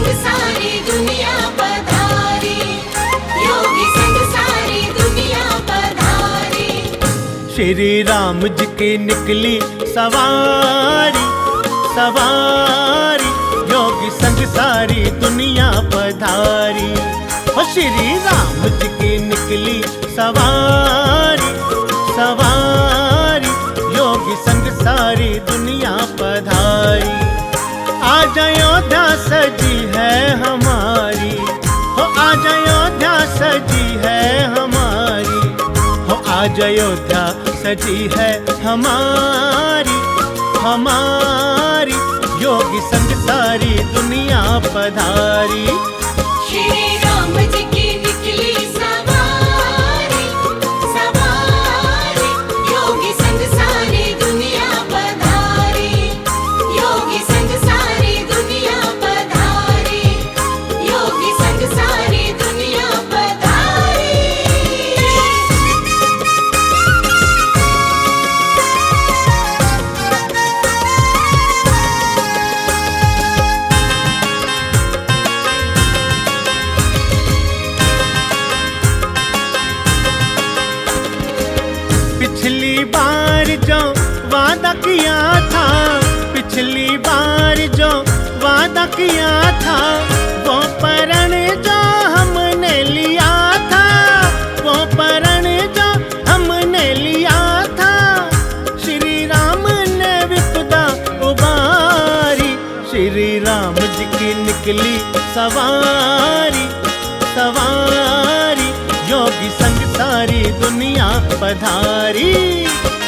संग सारी दुनिया पधारी, योगी संग सारी दुनिया पधारी। श्री राम जी की निकली सवारी, सवारी योगी संग सारी दुनिया पधारी। ओ श्री राम जी की निकली सवारी, सवारी योगी संग सारी दुनिया पधारी। आज अयोध्या सजी है हमारी, हो आज अयोध्या सजी है हमारी, हो आज अयोध्या सजी है हमारी, हमारी योगी संग सारी दुनिया पधारी। श्री राम जी की निकली सवारी, सवारी योगी संग सारी दुनिया पधारी, योगी संग सारी दुनिया पधारी, योगी संग सारी दुनिया पधारी। पिछली बार जो वादा किया था, पिछली बार जो वादा किया था, वो प्रण जो हमने लिया था, वो प्रण जो हमने लिया था, श्री राम ने विपदा उबारी। श्री राम जी की निकली सवारी, सवारी योगी संग सारी दुनिया पधारी।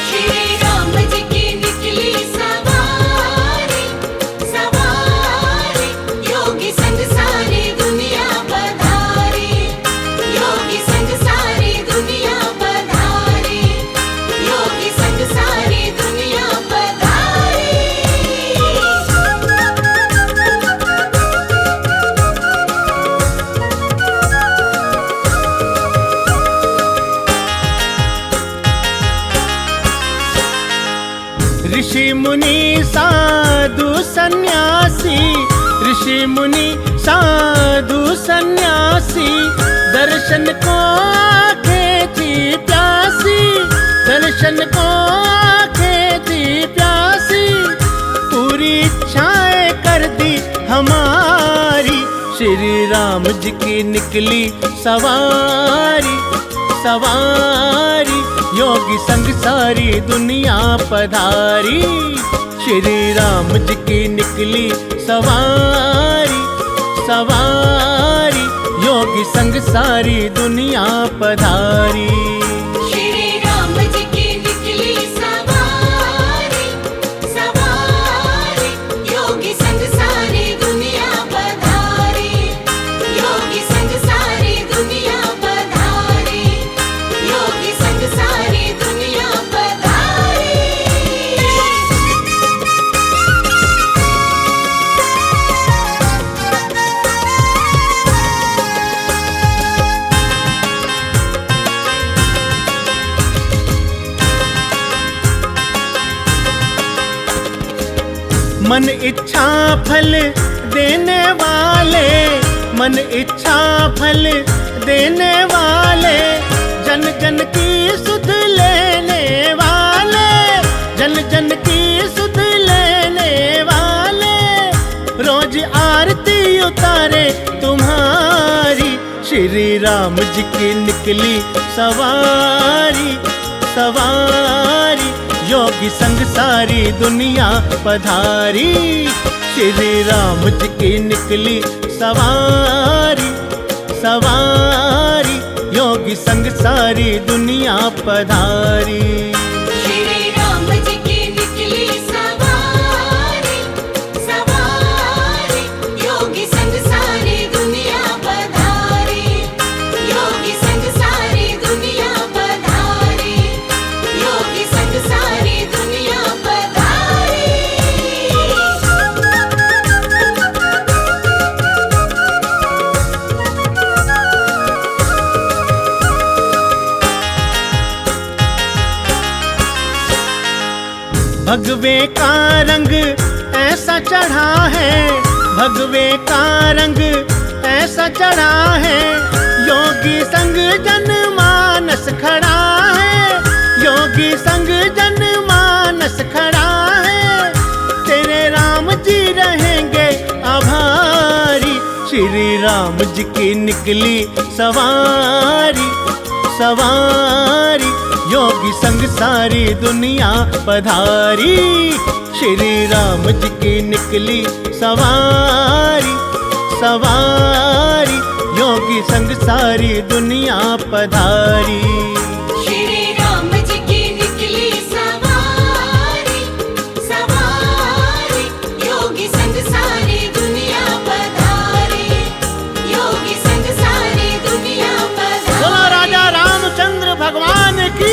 श्री राम जी की निकली सवारी, सवारी योगी संग सारी दुनिया पधारी, योगी संग सारी दुनिया पधारी, योगी संग सारी दुनिया पधारी। ऋषि मुनि साधु सन्यासी, ऋषि मुनि साधु सन्यासी, दर्शन को आंखें थी प्यासी, दर्शन को आंखें थी प्यासी, पूरी इच्छाएं कर दी हमारी। श्री राम जी की निकली सवारी, सवारी योगी संग सारी दुनिया पधारी। श्री राम जी की निकली सवारी, सवारी योगी संग सारी दुनिया पधारी। श्री राम जी की निकली सवारी, सवारी योगी संग सारी दुनिया पधारी, योगी संग सारी दुनिया पधारी, योगी संग सारी दुनिया पधारी। मन इच्छा फल देने वाले, मन इच्छा फल देने वाले, जन जन की सुध लेने वाले, जन जन की सुध लेने वाले, रोज आरती उतारे तुम्हारी। श्री राम जी की निकली सवारी, सवारी योगी संग सारी दुनिया पधारी। श्री राम जी की निकली सवारी, सवारी योगी संग सारी दुनिया पधारी। श्री राम जी की निकली सवारी, सवारी योगी संग सारी दुनिया पधारी, योगी संग सारी दुनिया पधारी, योगी संग सारी दुनिया पधारी। भगवे का रंग ऐसा चढ़ा है, भगवे का रंग ऐसा चढ़ा है, योगी संग जनमानस खड़ा है, योगी संग जनमानस खड़ा है। तेरे राम जी रहेंगे आभारी, श्री राम जी की निकली सवारी, सवारी योगी संग सारी दुनिया पधारी। श्री राम जी की निकली सवारी, सवारी योगी संग सारी दुनिया पधारी। श्री राम जी की निकली सवारी, सवारी योगी संग सारी दुनिया पधारी, योगी संग सारी दुनिया पधारी। बोलो राजा रामचंद्र भगवान की।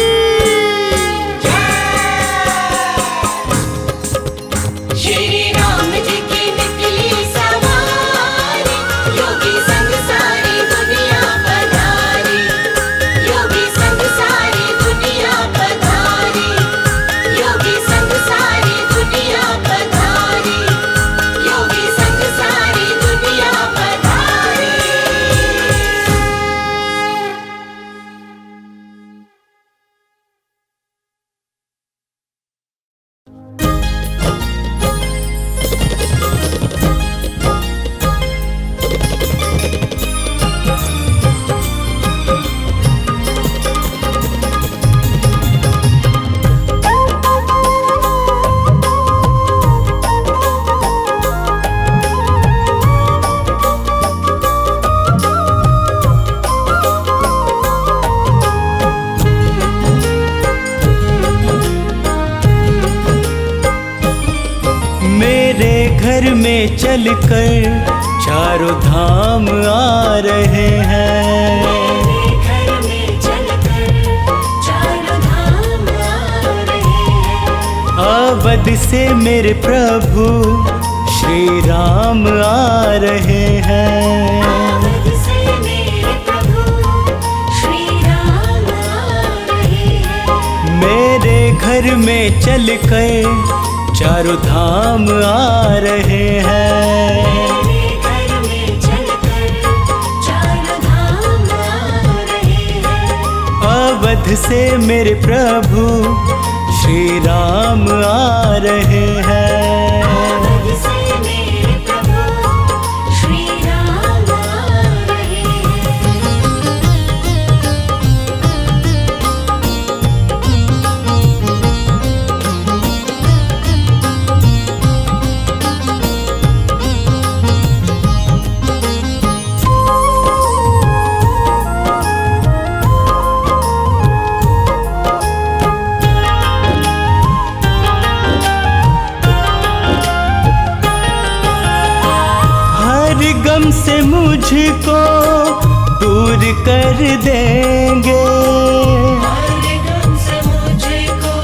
श्री राम जी की निकली सवारी, योगी संग सारी दुनिया पधारी, योगी संग सारी दुनिया पधारी, योगी संग सारी दुनिया पधारी, योगी संग सारी दुनिया पधारी। मेरे घर में चलकर चारों धाम आ रहे हैं, घर में चलकर चारों धाम आ रहे हैं। अवध से मेरे प्रभु श्री राम आ रहे हैं। अवध से मेरे प्रभु श्री राम आ रहे हैं। मेरे घर में चलकर चारों धाम आ रहे हैं, मेरे घर में चलकर चारों धाम आ रहे हैं। अवध से मेरे प्रभु श्री राम आ रहे हैं। अवध से मेरे प्रभु श्री राम आ रहे हैं। हर गम से मुझको दूर कर देंगे, हर गम से मुझको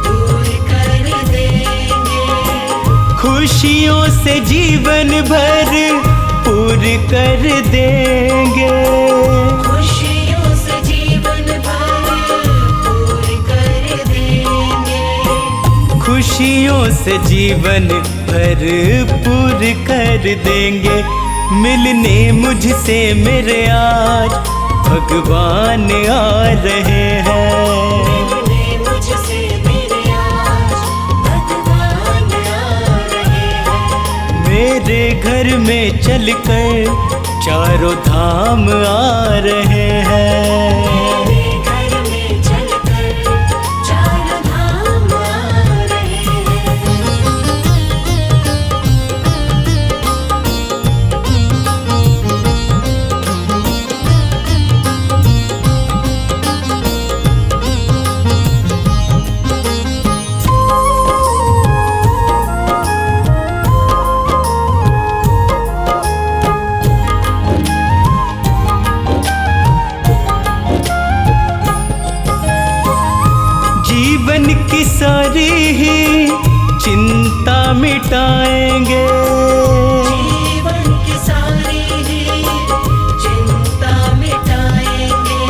दूर कर देंगे। खुशियों से जीवन भर पूरी कर देंगे, खुशियों से जीवन भर पूरी कर देंगे। खुशियों से जीवन भर पूरी कर देंगे। मिलने मुझसे मेरे आज भगवान आ रहे हैं, मिलने मुझसे मेरे आज भगवान आ रहे हैं। मेरे घर में चलकर चारों धाम आ रहे हैं। मेरे घर में चलकर चारों धाम आ रहे हैं। जीवन की सारी ही चिंता मिटाएंगे, जीवन की सारी ही चिंता मिटाएंगे।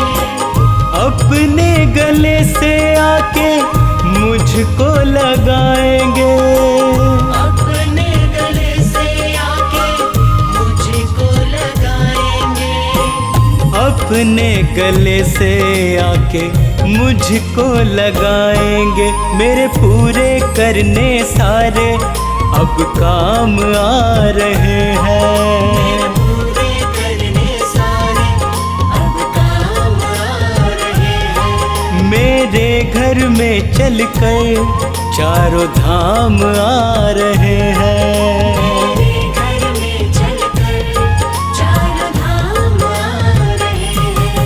अपने गले से आके मुझको लगाएंगे, अपने गले से अपने गले से आके मुझको लगाएंगे। मेरे पूरे करने सारे अब काम आ रहे हैं। पूरे करने सारे अब काम आ रहे हैं। मेरे घर में चलकर चारों धाम आ रहे हैं। मेरे घर में चलकर चारों धाम आ रहे हैं।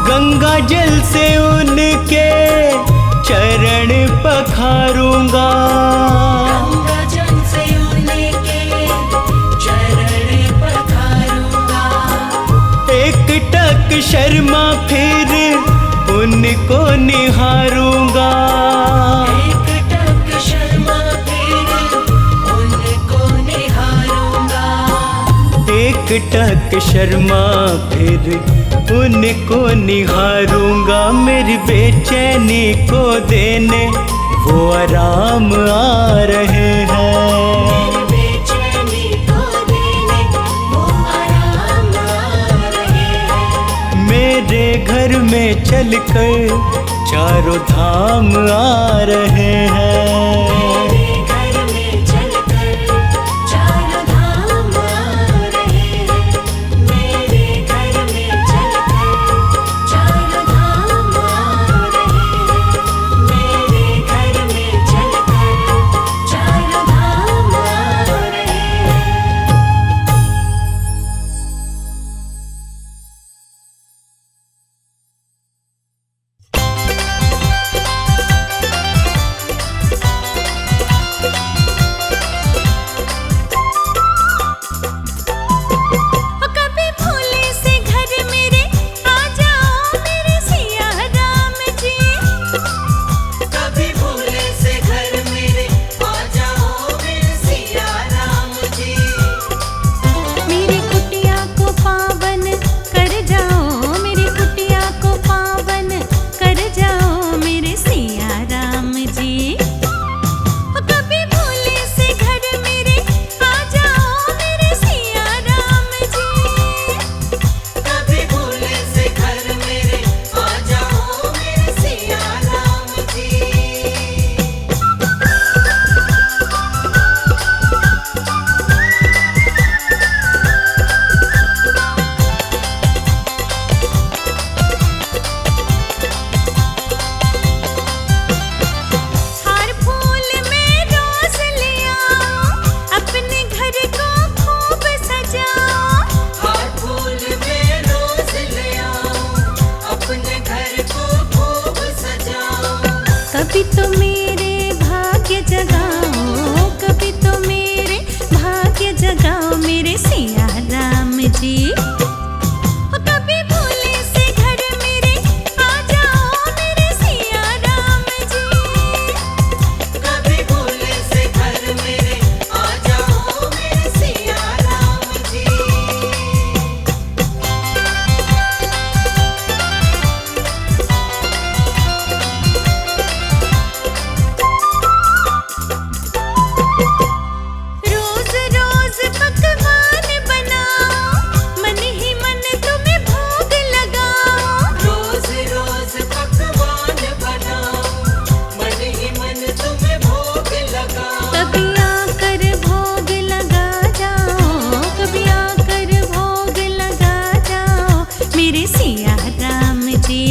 गंगा जल से उनके चरण पखारूंगा। गंगा जल से उनके चरण पखारूंगा। एक टक शर्मा फिर उनको निहारूंगा। एक टक शर्मा फिर उनको निहारूंगा। एक टक शर्मा फिर उनको निहारूंगा। मेरी बेचैनी को देने वो आराम आ रहे हैं। मेरी बेचैनी को देने वो आराम आ रहे हैं। मेरे घर में चलकर चारों धाम आ रहे हैं। मेरे घर में चलकर चारों धाम आ रहे हैं। मेरे घर में चलकर चारों धाम आ रहे हैं। मेरे घर में चलकर चारों धाम आ रहे हैं। कभी भोले से घर मेरे आ जाओ मेरे सिया राम जी। कभी भोले से घर मेरे आ जाओ मेरे सिया राम जी। मेरी कुटिया को पावन कर जाओ। मेरी कुटिया को पावन कर जाओ मेरे सिया राम जी। कभी भोले से घर मेरे आ जाओ मेरे सिया राम जी। कभी भोले से घर मेरे आ जाओ मेरे सिया राम जी। हर फूल में रोज ले आओ। अपने घर को खूब सजाओ। हर फूल में रोज ले आओ। अपने घर को खूब सजाओ। कभी तो मेरे भाग्य जगाओ। कभी तो मेरे भाग्य जगाओ मेरे सिया राम जी। कभी भोले से घर मेरे आ जाओ मेरे सिया राम जी। कभी भोले से घर मेरे आ जाओ मेरे सिया राम जी। रोज रोज पकवान बनाओ। मन ही मन तुम्हें भोग लगाओ। रोज रोज पकवान बनाओ। मन ही मन तुम्हें भोग लगाओ। कभी आकर भोग लगा जाओ। कभी आकर भोग लगा जाओ मेरे सिया राम जी।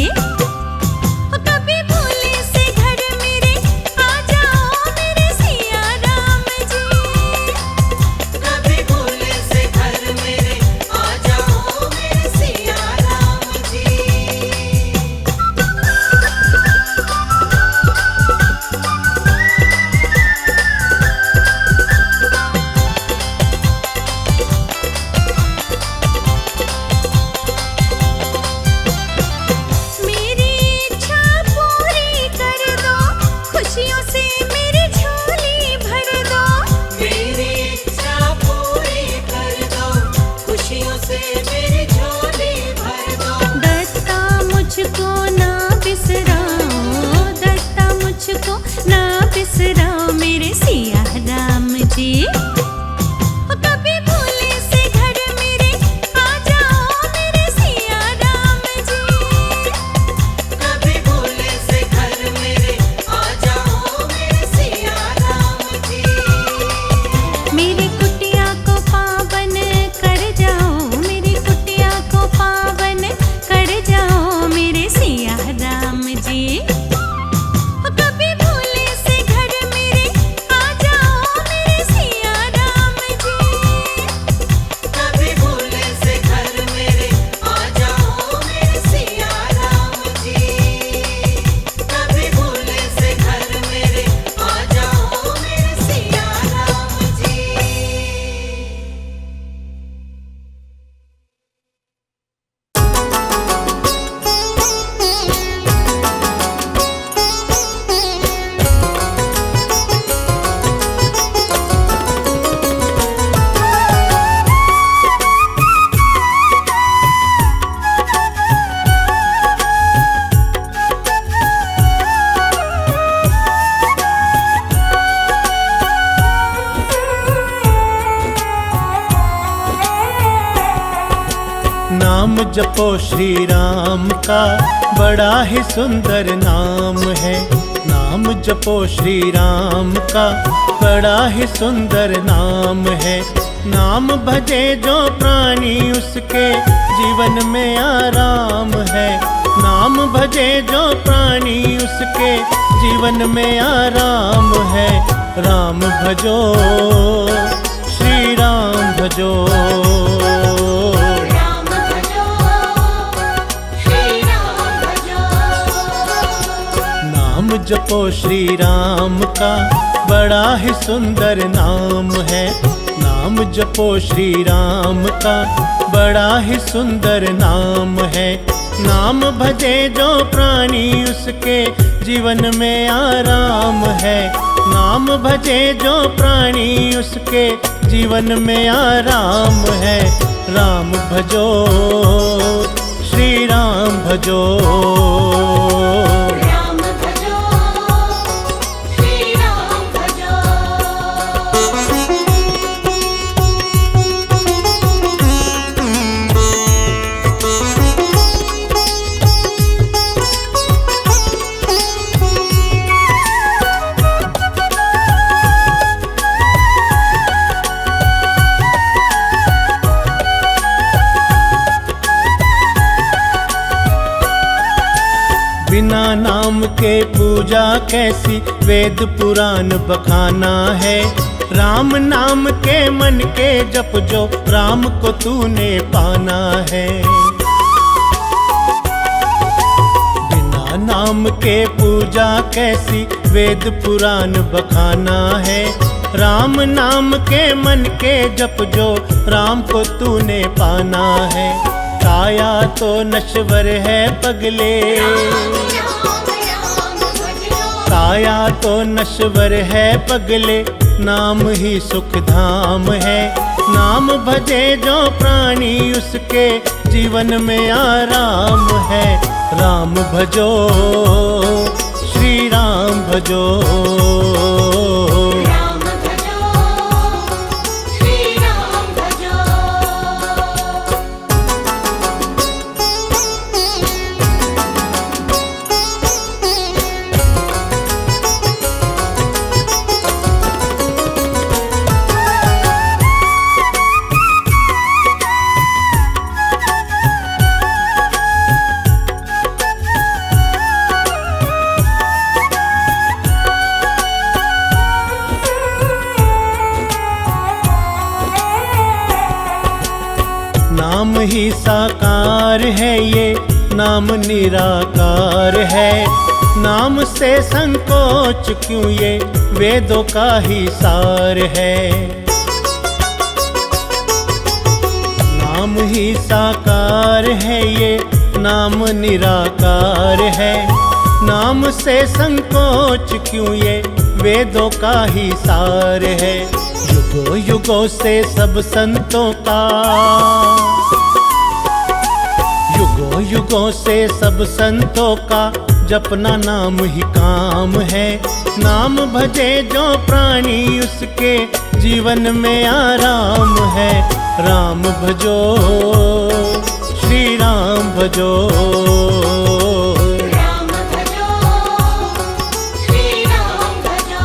कभी भोले से घर मेरे आ जाओ मेरे सिया राम जी। कभी भोले से घर मेरे आ जाओ मेरे सिया राम जी। नाम जपो श्री राम का बड़ा ही सुंदर नाम है। नाम जपो श्री राम का बड़ा ही सुंदर नाम है। नाम भजे जो प्राणी उसके जीवन में आराम है। नाम भजे जो प्राणी उसके जीवन में आराम है। राम भजो श्री राम भजो। राम भजो श्री राम भजो। नाम जपो श्री राम का बड़ा ही सुंदर नाम है। नाम जपो श्री राम का बड़ा ही सुंदर नाम है। नाम भजे जो प्राणी उसके जीवन में आराम है। नाम भजे जो प्राणी उसके जीवन में आराम है। राम भजो श्री राम भजो। राम भजो श्री राम भजो। बिना नाम के पूजा कैसी, वेद पुराण बखाना है। राम नाम के मन के जप जो, राम को तूने पाना है। बिना नाम के पूजा कैसी, वेद पुराण बखाना है। राम नाम के मन के जप जो, राम को तूने पाना है। काया तो नश्वर है पगले, काया तो नश्वर है पगले, नाम ही सुख धाम है। नाम भजे जो प्राणी उसके जीवन में आराम है। राम भजो श्री राम भजो। राम भजो श्री राम भजो। नाम ही साकार है ये, नाम निराकार है। नाम से संकोच क्यों, ये वेदों का ही सार है। नाम ही साकार है ये, नाम निराकार है। नाम से संकोच क्यों, ये वेदों का ही सार है। युगों युगों से सब संतों का, युगों युगों से सब संतों का जपना नाम ही काम है। नाम भजे जो प्राणी उसके जीवन में आराम है। राम भजो श्री राम भजो। राम भजो श्री राम भजो।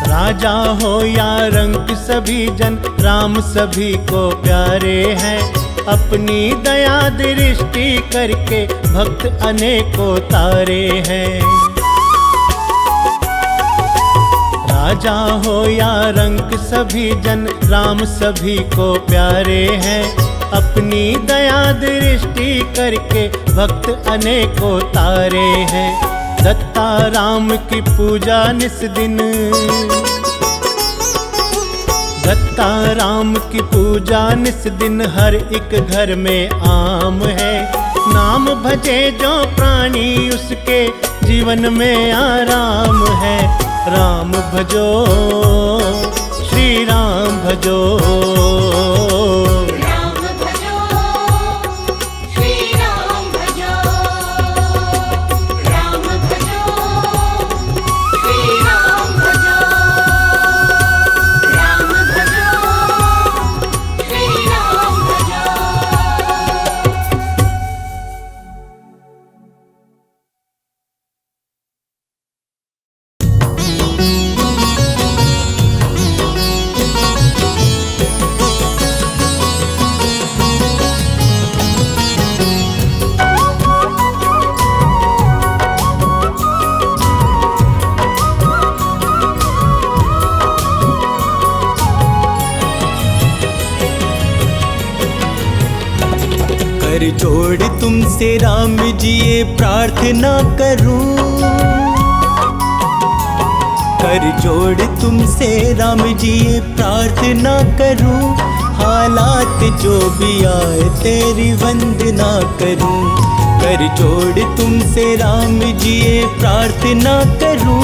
राजा हो या रंक सभी जन, राम सभी को प्यारे हैं। अपनी दया दृष्टि करके भक्त अनेकों तारे हैं। राजा हो या रंक सभी जन, राम सभी को प्यारे हैं। अपनी दया दृष्टि करके भक्त अनेकों तारे हैं। दत्ता राम की पूजा निस दिन, दत्ता राम की पूजा निस दिन हर एक घर में आम है। नाम भजे जो प्राणी उसके जीवन में आराम है। राम भजो, श्री राम भजो। राम भजो, श्री राम भजो। राम भजो, श्री राम भजो। राम भजो, श्री राम भजो। कर जोड़ तुमसे राम जी ये प्रार्थना करूं, कर जोड़ तुमसे राम जी ये प्रार्थना करूं। हालात जो भी आए तेरी वंदना करूं। कर जोड़ तुमसे राम जी ये प्रार्थना करूं।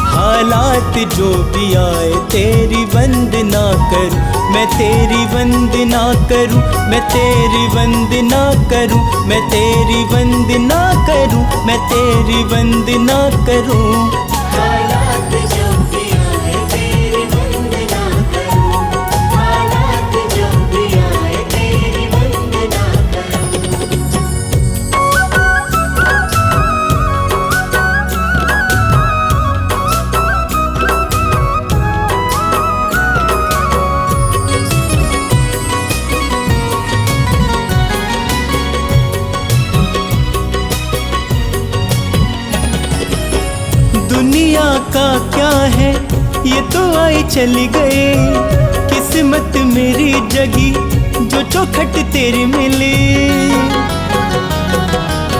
हालात जो भी आए तेरी वंदना करूं। मैं तेरी वंदना करूं, मैं तेरी वंदना करूं, मैं तेरी वंदना करूं, मैं तेरी वंदना करूं। हालात जो भी आए तेरी वंदना करूं। हालात जो भी आए तेरी वंदना करूं। दुनिया का क्या है ये तो आए चली गए। किस्मत मेरी जगी जो चौखट तेरी मिली।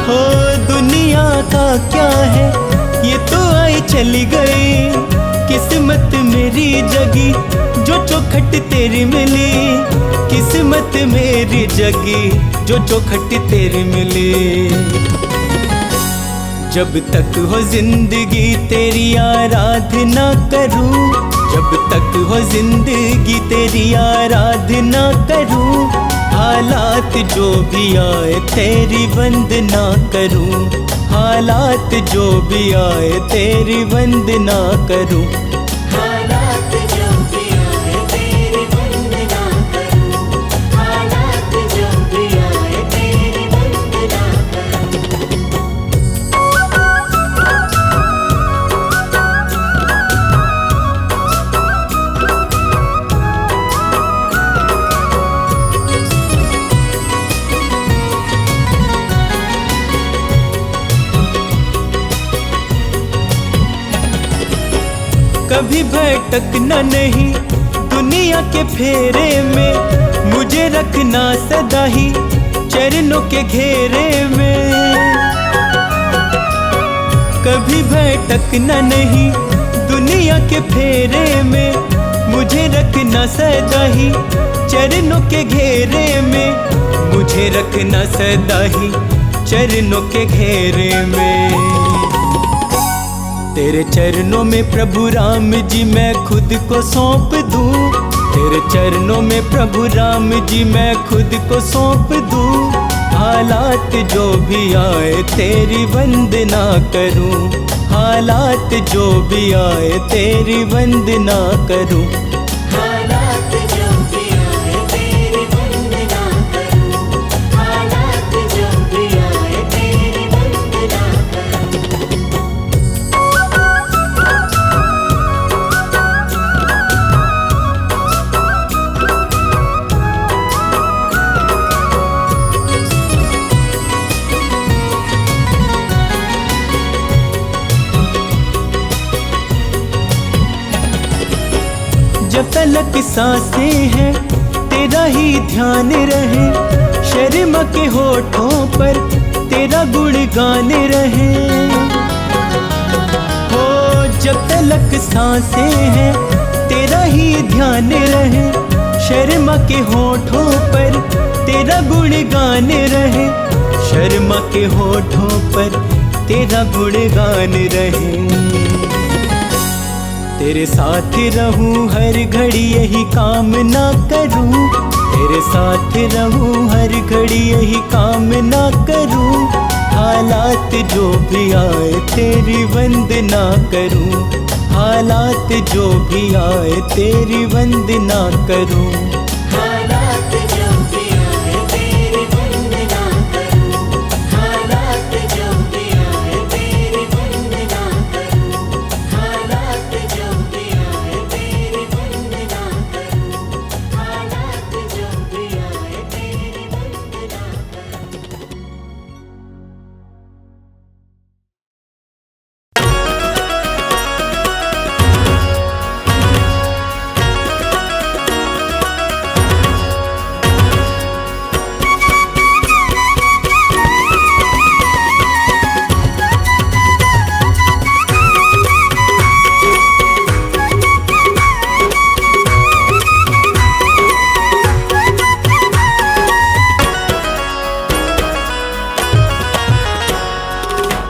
हो दुनिया का क्या है ये तो आए चली गए। किस्मत मेरी जगी जो चौखट तेरी मिली। किस्मत मेरी जगी जो चौखट तेरी मिली। जब तक हो जिंदगी तेरी आराधना करूं। जब तक हो जिंदगी तेरी आराधना करूं। हालात जो भी आए तेरी वंदना करूं। हालात जो भी आए तेरी वंदना करूं। हालात जो भी आए तेरी वंदना करूं। हालात जो भी आए तेरी वंदना करूं। कभी भटकना नहीं दुनिया के फेरे में। मुझे रखना सदा ही चरणों के घेरे में। कभी भटकना नहीं दुनिया के फेरे में। मुझे रखना सदा ही चरणों के घेरे में। मुझे रखना सदा ही चरणों के घेरे में। तेरे चरणों में प्रभु राम जी मैं खुद को सौंप दूं। तेरे चरणों में प्रभु राम जी मैं खुद को सौंप दूं। हालात जो भी आए तेरी वंदना करूं। हालात जो भी आए तेरी वंदना करूं। हालात जो भी आए तेरी वंदना करूं। हालात जो भी आए तेरी वंदना करूं। जब तलक सांसें हैं तेरा ही ध्यान रहे। शर्मा के होठों पर तेरा गुणगान रहे। हो जब तलक सांसें हैं तेरा ही ध्यान रहे। शर्मा के होठों पर तेरा गुणगान रहे। शर्मा के होठों पर तेरा गुणगान रहे। तेरे साथ रहूं हर घड़ी यही कामना करूं, तेरे साथ रहूं हर घड़ी यही कामना करूं। हालात जो भी आए तेरी वंदना करूं, हालात जो भी आए तेरी वंदना करूं। हालात जो भी आए तेरी वंदना करूं, हालात जो भी आए तेरी वंदना करूं, हालात जो भी आए तेरी वंदना करूं, हालात जो भी आए तेरी वंदना करूं।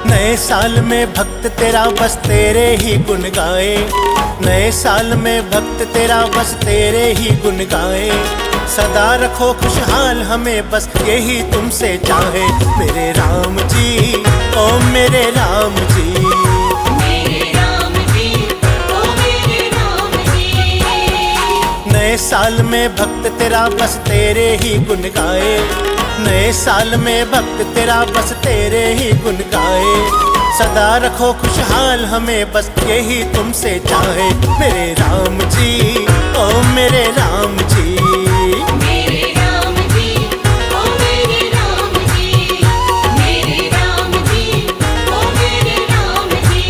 नए साल में भक्त तेरा बस तेरे ही गुण गाए, नए साल में भक्त तेरा बस तेरे ही गुण गाए। सदा रखो खुशहाल हमें बस यही तुमसे चाहे, मेरे राम जी ओ मेरे राम जी। मेरे राम जी, ओ मेरे राम जी। नए साल में भक्त तेरा बस तेरे ही गुण गाए, नए साल में भक्त तेरा बस तेरे ही गुण गाए। सदा रखो खुशहाल हमें बस यही तुमसे चाहे, मेरे राम जी ओ मेरे राम जी। मेरे राम जी, ओ मेरे राम जी। मेरे राम जी, ओ मेरे राम जी।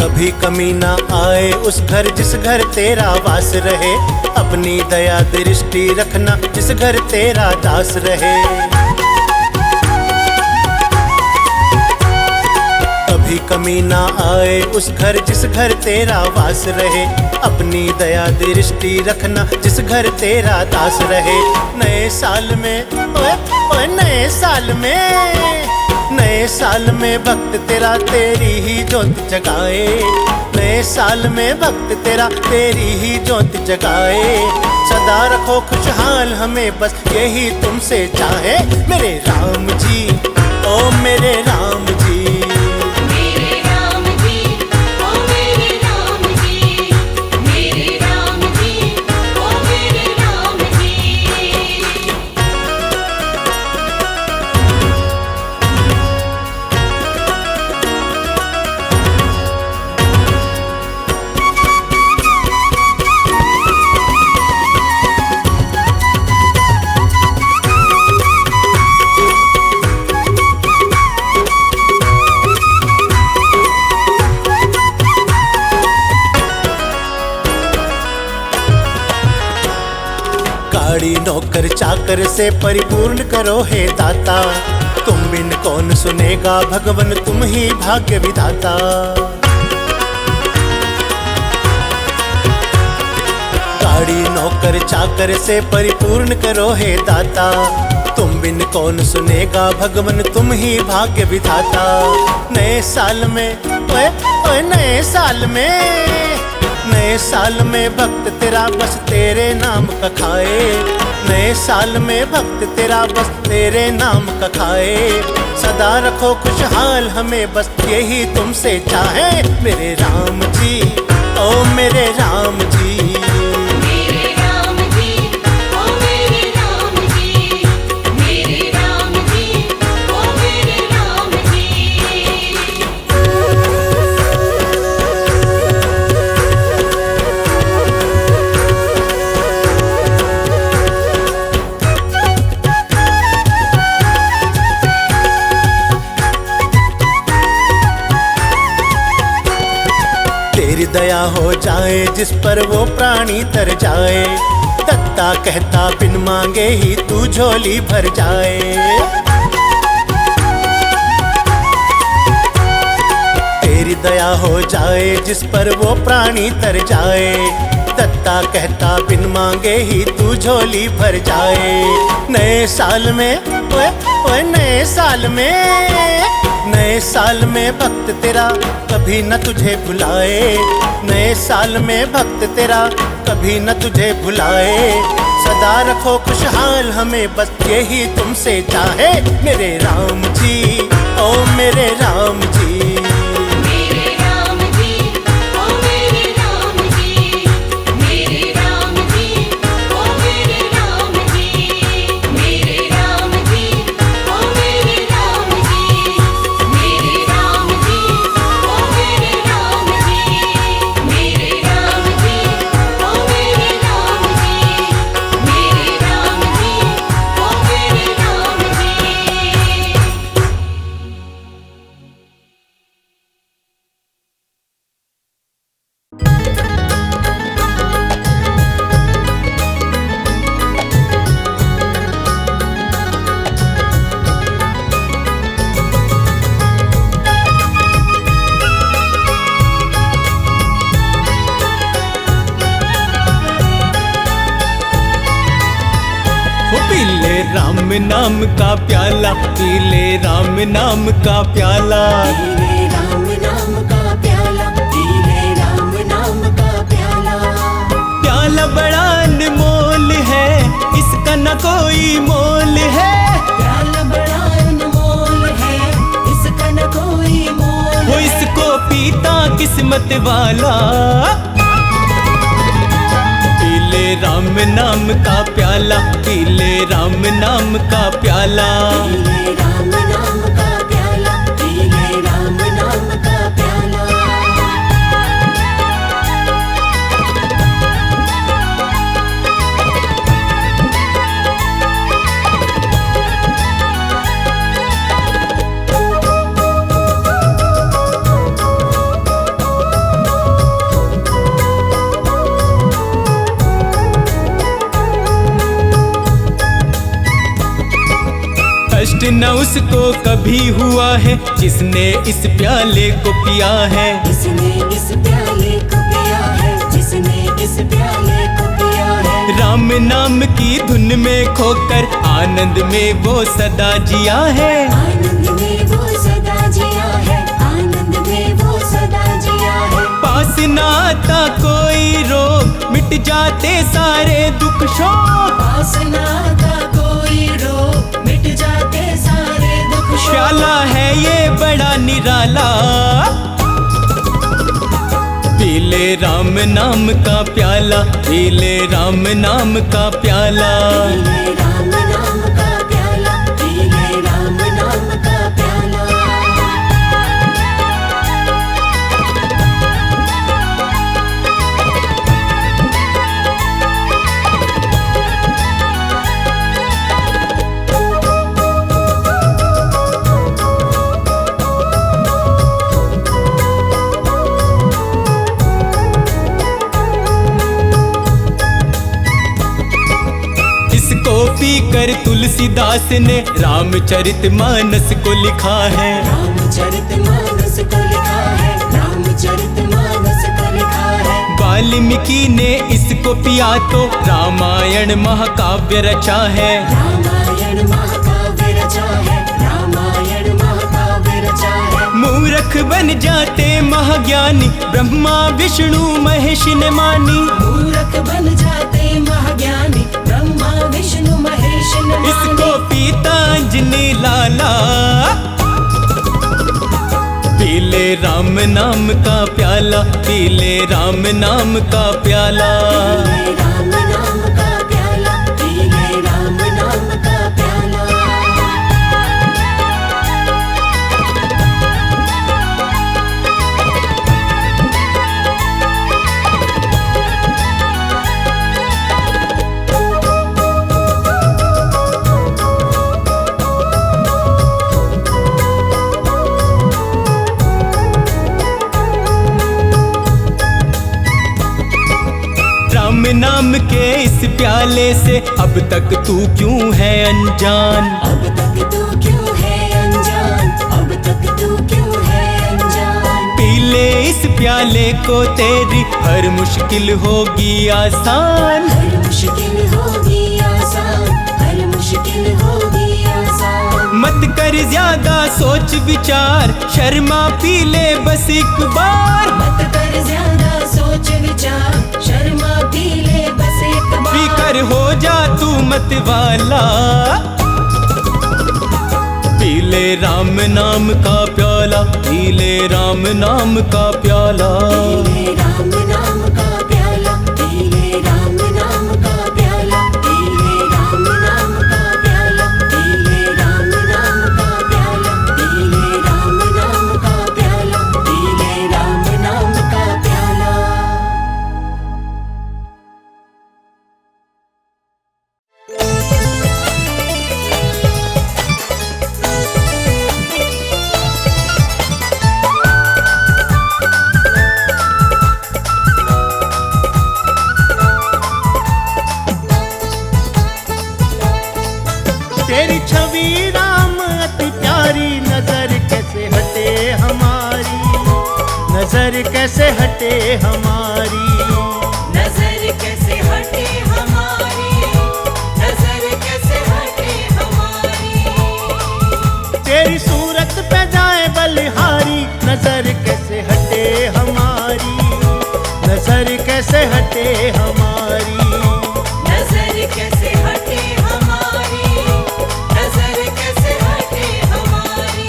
कभी कमी ना आए उस घर जिस घर तेरा वास रहे, अपनी दया दृष्टि रखना जिस घर तेरा दास रहे। कभी कमी ना आए उस घर जिस घर तेरा वास रहे, अपनी दया दृष्टि रखना जिस घर तेरा दास रहे। नए साल में ओए ओए नए साल में, नए साल में भक्त तेरा तेरी ही ज्योत जगाए, नए साल में भक्त तेरा तेरी ही ज्योत जगाए। सदा रखो खुशहाल हमें बस यही तुमसे चाहे, मेरे राम जी ओ मेरे राम जी। मेरे राम जी, ओ मेरे राम जी। मेरे राम जी, ओ मेरे राम जी। गाड़ी नौकर चाकर से परिपूर्ण करो हे दाता, तुम बिन कौन सुनेगा भगवन तुम ही भाग्य विधाता। गाड़ी नौकर चाकर से परिपूर्ण करो हे दाता, तुम बिन कौन सुनेगा भगवन तुम ही भाग्य विधाता। नए साल में ओए ओए नए साल में, नए साल में भक्त तेरा बस तेरे नाम का खाए, नए साल में भक्त तेरा बस तेरे नाम का खाए। सदा रखो खुशहाल हमें बस यही तुमसे चाहे, मेरे राम जी ओ मेरे राम जी। मेरे राम जी, ओ मेरे राम जी। मेरे राम जी, ओ मेरे राम जी। तेरी दया हो जाए जिस पर वो प्राणी तर जाए, दत्ता कहता बिन मांगे ही तू झोली भर जाए। दया हो जाए जिस पर वो प्राणी तर जाए। दत्ता कहता बिन मांगे ही तू झोली भर जाए। नए साल में ओए ओए नए साल में भक्त तेरा कभी न तुझे भुलाए। नए साल में भक्त तेरा कभी न तुझे भुलाए। सदा रखो खुशहाल हमें बस यही तुमसे चाहे। मेरे राम जी ओ मेरे राम जी। मेरे राम जी ओ मेरे राम जी। मेरे राम जी ओ मेरे राम जी। मेरे राम जी ओ मेरे राम जी। मेरे राम जी ओ मेरे राम जी। मेरे राम जी ओ मेरे राम जी। मेरे राम जी ओ मेरे राम जी। वो पीले राम नाम का प्याला, पीले राम नाम का प्याला। पीले राम नाम का प्याला। पीले राम नाम का प्याला। प्याला बड़ा अनमोल है, इसका न कोई मोल है। प्याला बड़ा अनमोल है, इसका न कोई मोल वो है। इसको पीता किस्मत वाला। पीले राम नाम का प्याला, पीले राम नाम का प्याला। पीले राम नाम का प्याला। पीले राम नाम का प्याला। कष्ट न उसको कभी हुआ है जिसने इस प्याले को पिया है। जिसने इस प्याले को पिया है। जिसने इस प्याले को पिया है। राम नाम की धुन में खोकर आनंद में वो सदा जिया है। आनंद में वो सदा जिया है। आनंद में वो सदा जिया है। पास ना आता कोई रोग, मिट जाते सारे दुख शोक। पास ना था कोई रोग, मिट जाते सारे दुख शोक। प्याला है ये बड़ा निराला। पीले राम नाम का प्याला, पीले राम नाम का प्याला। पीले राम नाम का प्याला। पीले राम नाम का प्याला। इसको पीकर तुलसीदास ने रामचरितमानस को लिखा है। रामचरितमानस को लिखा है। रामचरितमानस को लिखा है। वाल्मीकि ने इसको पिया तो रामायण महाकाव्य रचा है। रामायण महाकाव्य रचा है। रामायण महाकाव्य रचा है। मूर्ख बन जाते महाज्ञानी, ब्रह्मा विष्णु महेश ने मानी। मूर्ख बन जाते महाज्ञानी, ब्रह्मा विष्णु महेश ने मानी। इसको पीता अंजनी लाला। पीले राम नाम का प्याला, पीले राम नाम का प्याला। पीले राम नाम का प्याला। पीले राम नाम का प्याला। राम नाम के इस प्याले से अब तक तू क्यों है अनजान। अब तक तू क्यों है अनजान। अब तक तू क्यों है अनजान। पीले प्याले को तेरी हर मुश्किल होगी आसान। हर मुश्किल होगी आसान, हर मुश्किल होगी आसान। मत कर ज्यादा सोच विचार, शर्मा पी ले बस एक बार। मत कर ज्यादा सोच विचार, शर्मा पी ले बस एक बार। पीकर हो जा तू मत वाला, पी ले राम नाम का प्याला, पी ले राम नाम का प्याला। पी ले राम नाम का प्याला, पी ले राम नाम का प्याला, पी ले राम नाम का प्याला, पी ले राम नाम का प्याला, पी ले राम नाम का प्याला, पी ले राम नाम का प्याला। तेरी छवि राम अति प्यारी, नजर कैसे हटे हमारी, नजर कैसे हटे हमारी। नजर कैसे हटे हमारी, नजर कैसे हटे हमारी। तेरी सूरत पे जाए बलिहारी, नजर कैसे हटे हमारी, नजर कैसे हटे हमारी। नजर कैसे हटे हमारी, नजर कैसे हटे हमारी।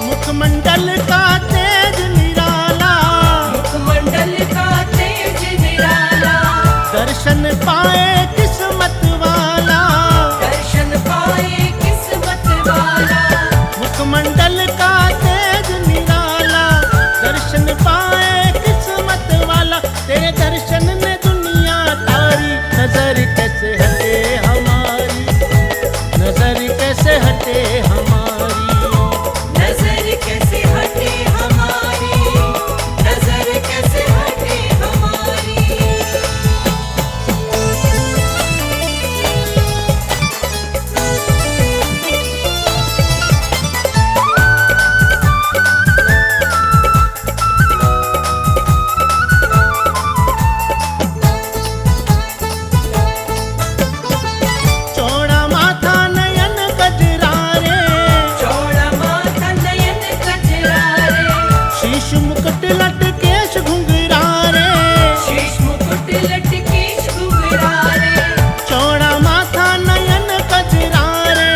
मुखमंडल का तेज निराला, मुखमंडल का तेज निराला। दर्शन पाए किस्मत वाला, दर्शन पाए किस्मत वाला। मुखमंडल का तेज निराला, दर्शन पाए किस्मत वाला। तेरे दर्शन ने दुनिया तारी, नजर कैसे हटे हमारी, नजर कैसे हटे हमारी। नजर कैसे हटे हमारी, नजर कैसे हटे हमारी। चौड़ा माथा नयन गजरारे, चौड़ा माथा नयन कजरारे। शीश मुकुट लटकेश घुंघरारे। शीश मुकुट लटकेश घुंघरारे। चौड़ा माथा नयन गजरारे,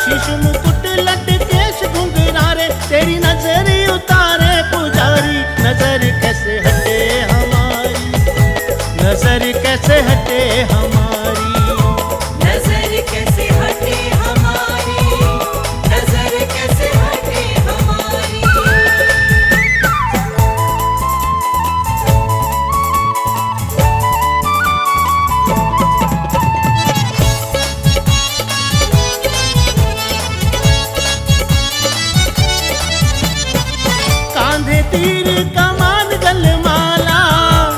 शीश मुकुट लटकेश घुंघरारे। तेरी नजर उतारे पुजारी, नजर कैसे हटे हमारी, नजर कैसे हटे हमारी। नजर कैसे हटे हमारी, नजर कैसे हटे हमारी। कांधे तीर कमान गलमाला,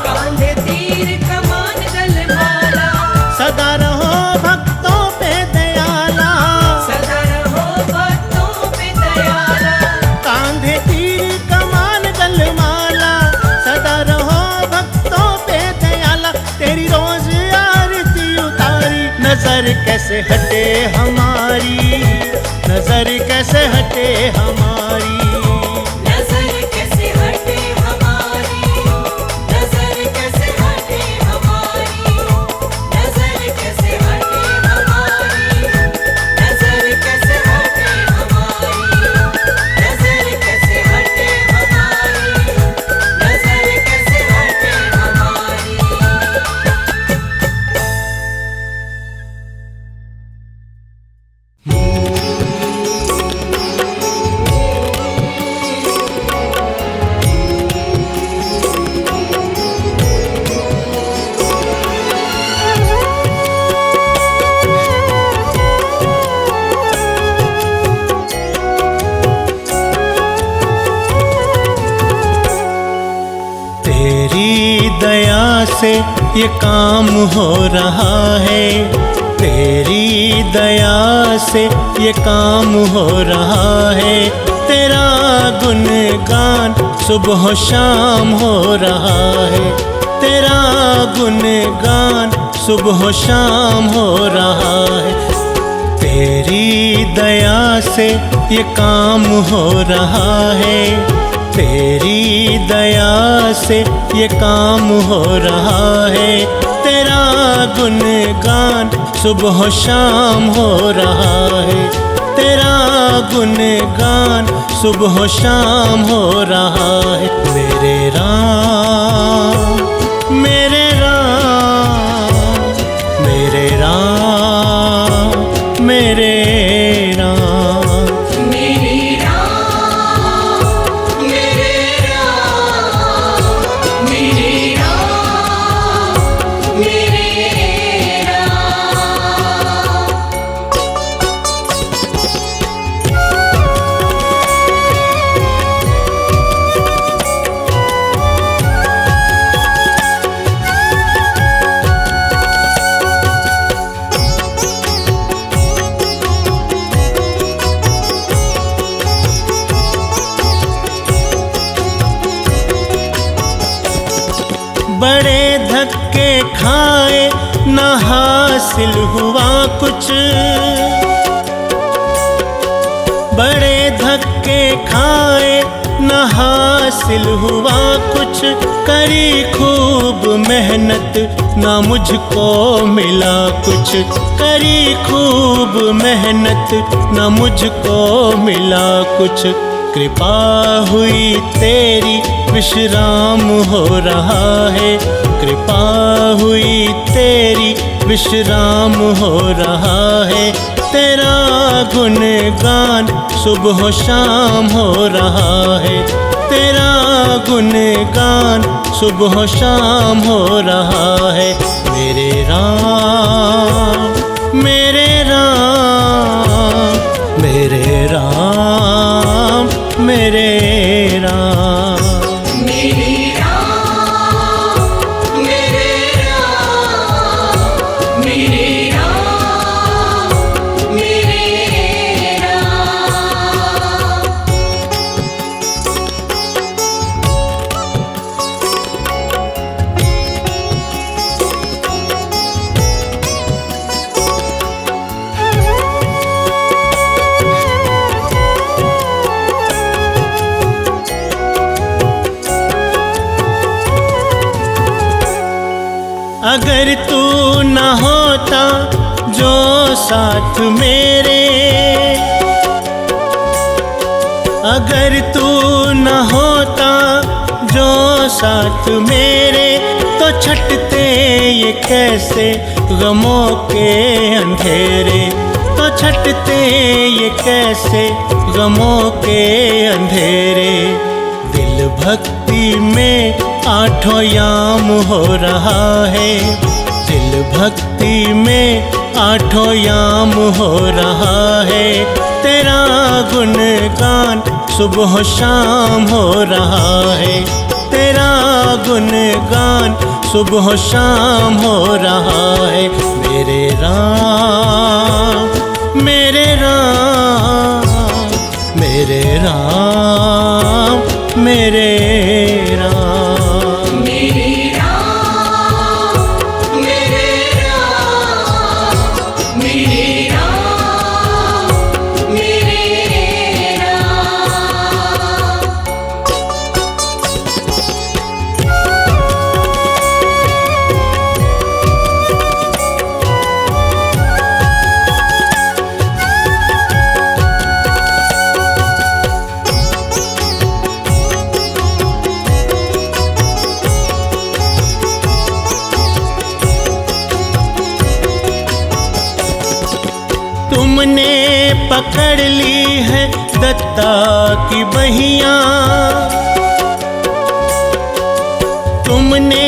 कांधे तीर कमान गलमाला। सदा रहो भक्तों पे दयाला, सदा रहो भक्तों पे दयाला। कांधे तीर कमान गलमाला, सदा रहो भक्तों पे दयाला। तेरी रोज आरती उतारी, नजर कैसे हटे हमारी, नजर कैसे हटे हमारी। नजर कैसे हटे हमारी, नजर कैसे हटे हमारी। नजर कैसे हटे हमारी, नजर कैसे हटे हमारी। नजर कैसे हटे हमारी, नजर कैसे हटे हमारी। से ये काम हो रहा है, तेरी दया से ये काम हो रहा है। तेरा गुणगान सुबह शाम हो रहा है, तेरा गुणगान सुबह शाम हो रहा है। तेरी दया से ये काम हो रहा है, तेरी दया से ये काम हो रहा है। तेरा गुणगान सुबह शाम हो रहा है, तेरा गुणगान सुबह शाम हो रहा है। मेरे राम मेरे राम मेरे राम मेरे राम मेरे राम मेरे राम मेरे राम मेरे राम। बड़े धक्के खाए न हासिल हुआ कुछ, बड़े धक्के खाए न हासिल हुआ कुछ। करी खूब मेहनत ना मुझको मिला कुछ, करी खूब मेहनत ना मुझको मिला कुछ। कृपा हुई तेरी विश्राम हो रहा है, कृपा हुई तेरी विश्राम हो रहा है। तेरा गुणगान सुबह शाम हो रहा है, तेरा गुणगान सुबह शाम हो रहा है। मेरे राम मेरे राम मेरे राम मेरे राम मेरे राम मेरे राम मेरे राम मेरे राम। अगर तू न होता जो साथ मेरे, अगर तू न होता जो साथ मेरे, तो छटते ये कैसे गमों के अंधेरे, तो छटते ये कैसे गमों के अंधेरे। दिल भक्ति में आठों याम हो रहा है, दिल भक्ति में आठों याम हो रहा है। तेरा गुणगान सुबह शाम हो रहा है, तेरा गुणगान सुबह शाम हो रहा है। मेरे राम मेरे राम मेरे राम मेरे राम मेरे राम मेरे राम मेरे राम मेरे राम। तुमने पकड़ ली है दत्ता की बहियां, तुमने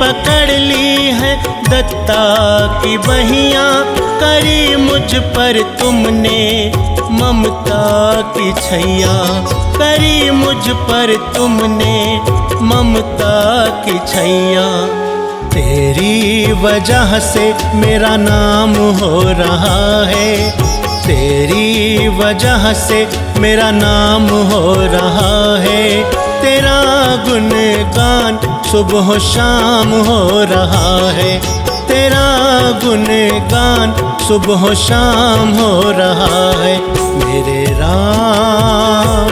पकड़ ली है दत्ता की बहियां। करी मुझ पर तुमने ममता की छैया, करी मुझ पर तुमने ममता की छैया। तेरी वजह से मेरा नाम हो रहा है, तेरी वजह से मेरा नाम हो रहा है। तेरा गुणगान सुबह शाम हो रहा है, तेरा गुणगान सुबह शाम हो रहा है। मेरे राम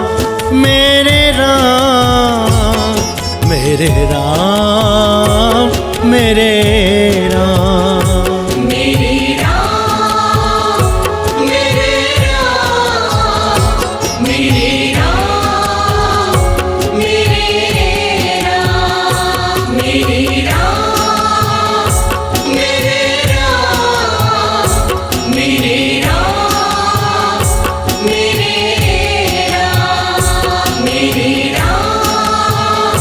मेरे राम मेरे राम मेरे राम मेरे राम मेरे राम मेरे राम मेरे राम मेरे राम मेरे राम मेरे राम मेरे राम मेरे राम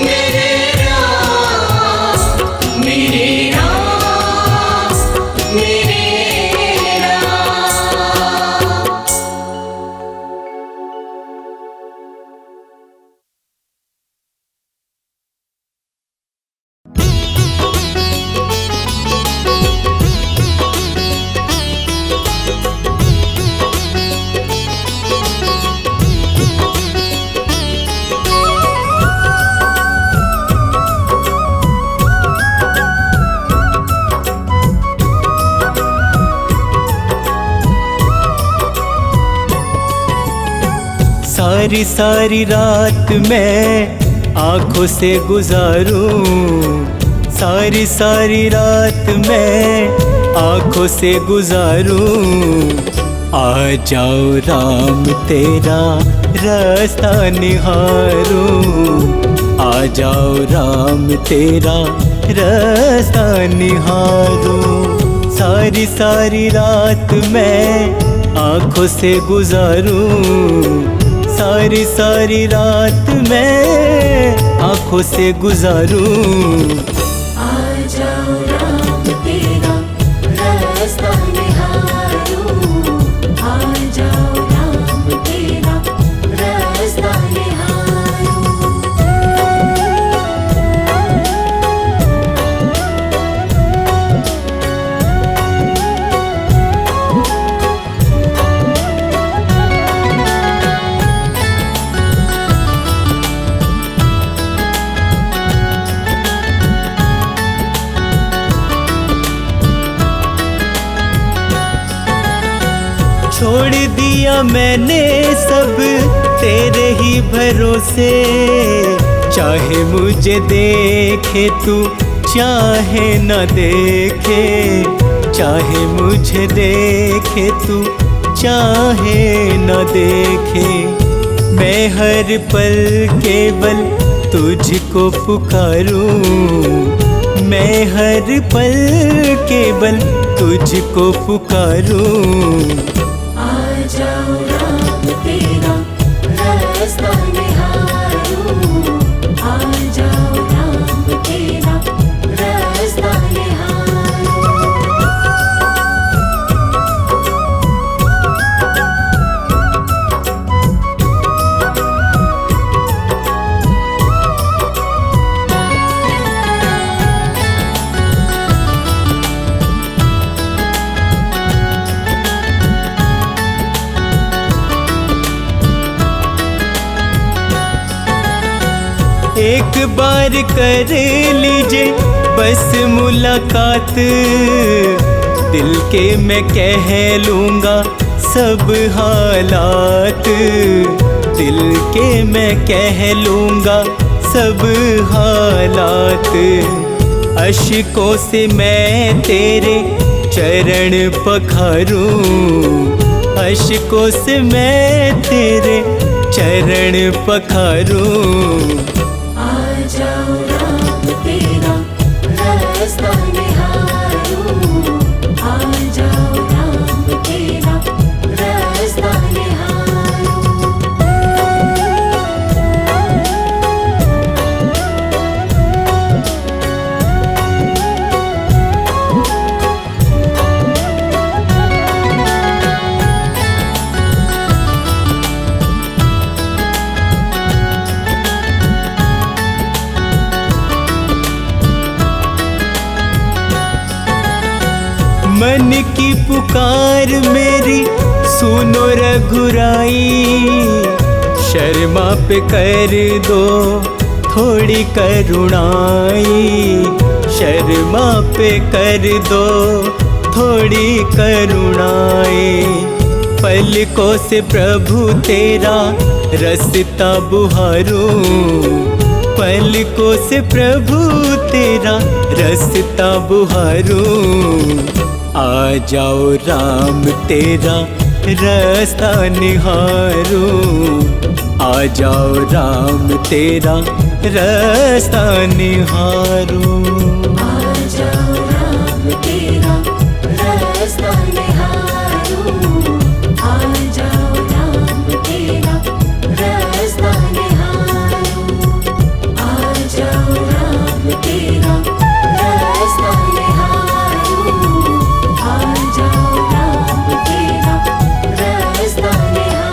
मेरे राम मेरे राम मेरे राम। सारी सारी रात मैं आँखों से गुजारूं, सारी सारी रात मैं आँखों से गुजारूं। आ जाओ राम तेरा रास्ता निहारूं, आ जाओ राम तेरा रास्ता निहारूं। सारी सारी रात मैं आँखों से गुजारूं, सारी सारी रात मैं आँखों से गुजारूं। आ जाओ राम तेरा रास्ता निहारूं, आ जाओ राम तेरा रास्ता निहारूं। छोड़ दिया मैंने सब तेरे ही भरोसे, चाहे मुझे देखे तू चाहे न देखे, चाहे मुझे देखे तू चाहे न देखे। मैं हर पल केवल तुझको पुकारूं, मैं हर पल केवल तुझको पुकारूं। आ जाओ राम तेरा रास्ता निहारूं, आ जाओ राम तेरा रास्ता निहारूं। एक बार कर लीजिए बस मुलाकात, दिल के मैं कह लूँगा सब हालात, दिल के मैं कह लूँगा सब हालात। अश्कों से मैं तेरे चरण पखारूं, अश्कों से मैं तेरे चरण पखारूं। आ जाओ राम तेरा रास्ता निहारूं, आ जाओ राम तेरा रास्ता निहारूं। मन की पुकार मेरी सुनो रघुराई, शर्मा पे कर दो थोड़ी करुणाई, शर्मा पे कर दो थोड़ी करुणाई। पलकों से प्रभु तेरा रसता बुहारूं, पलकों से प्रभु तेरा रसता बुहारूं। आ जाओ राम तेरा रास्ता निहारूं, आ जाओ राम तेरा रास्ता निहारूं। आ जाओ राम तेरा रास्ता निहारूं, आ जाओ राम तेरा रास्ता निहारूं, आ जाओ राम तेरा रास्ता निहारूं, आ जाओ राम तेरा रास्ता निहारूं।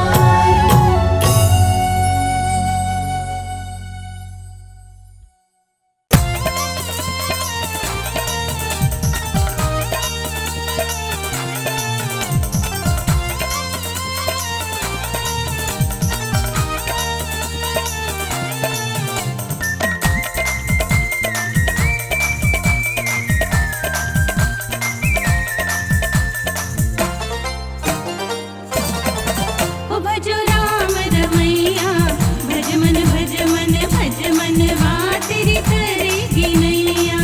ओ भजो राम रमैया, भज मन भज मन भज मन वा तेरी करेगी नैया।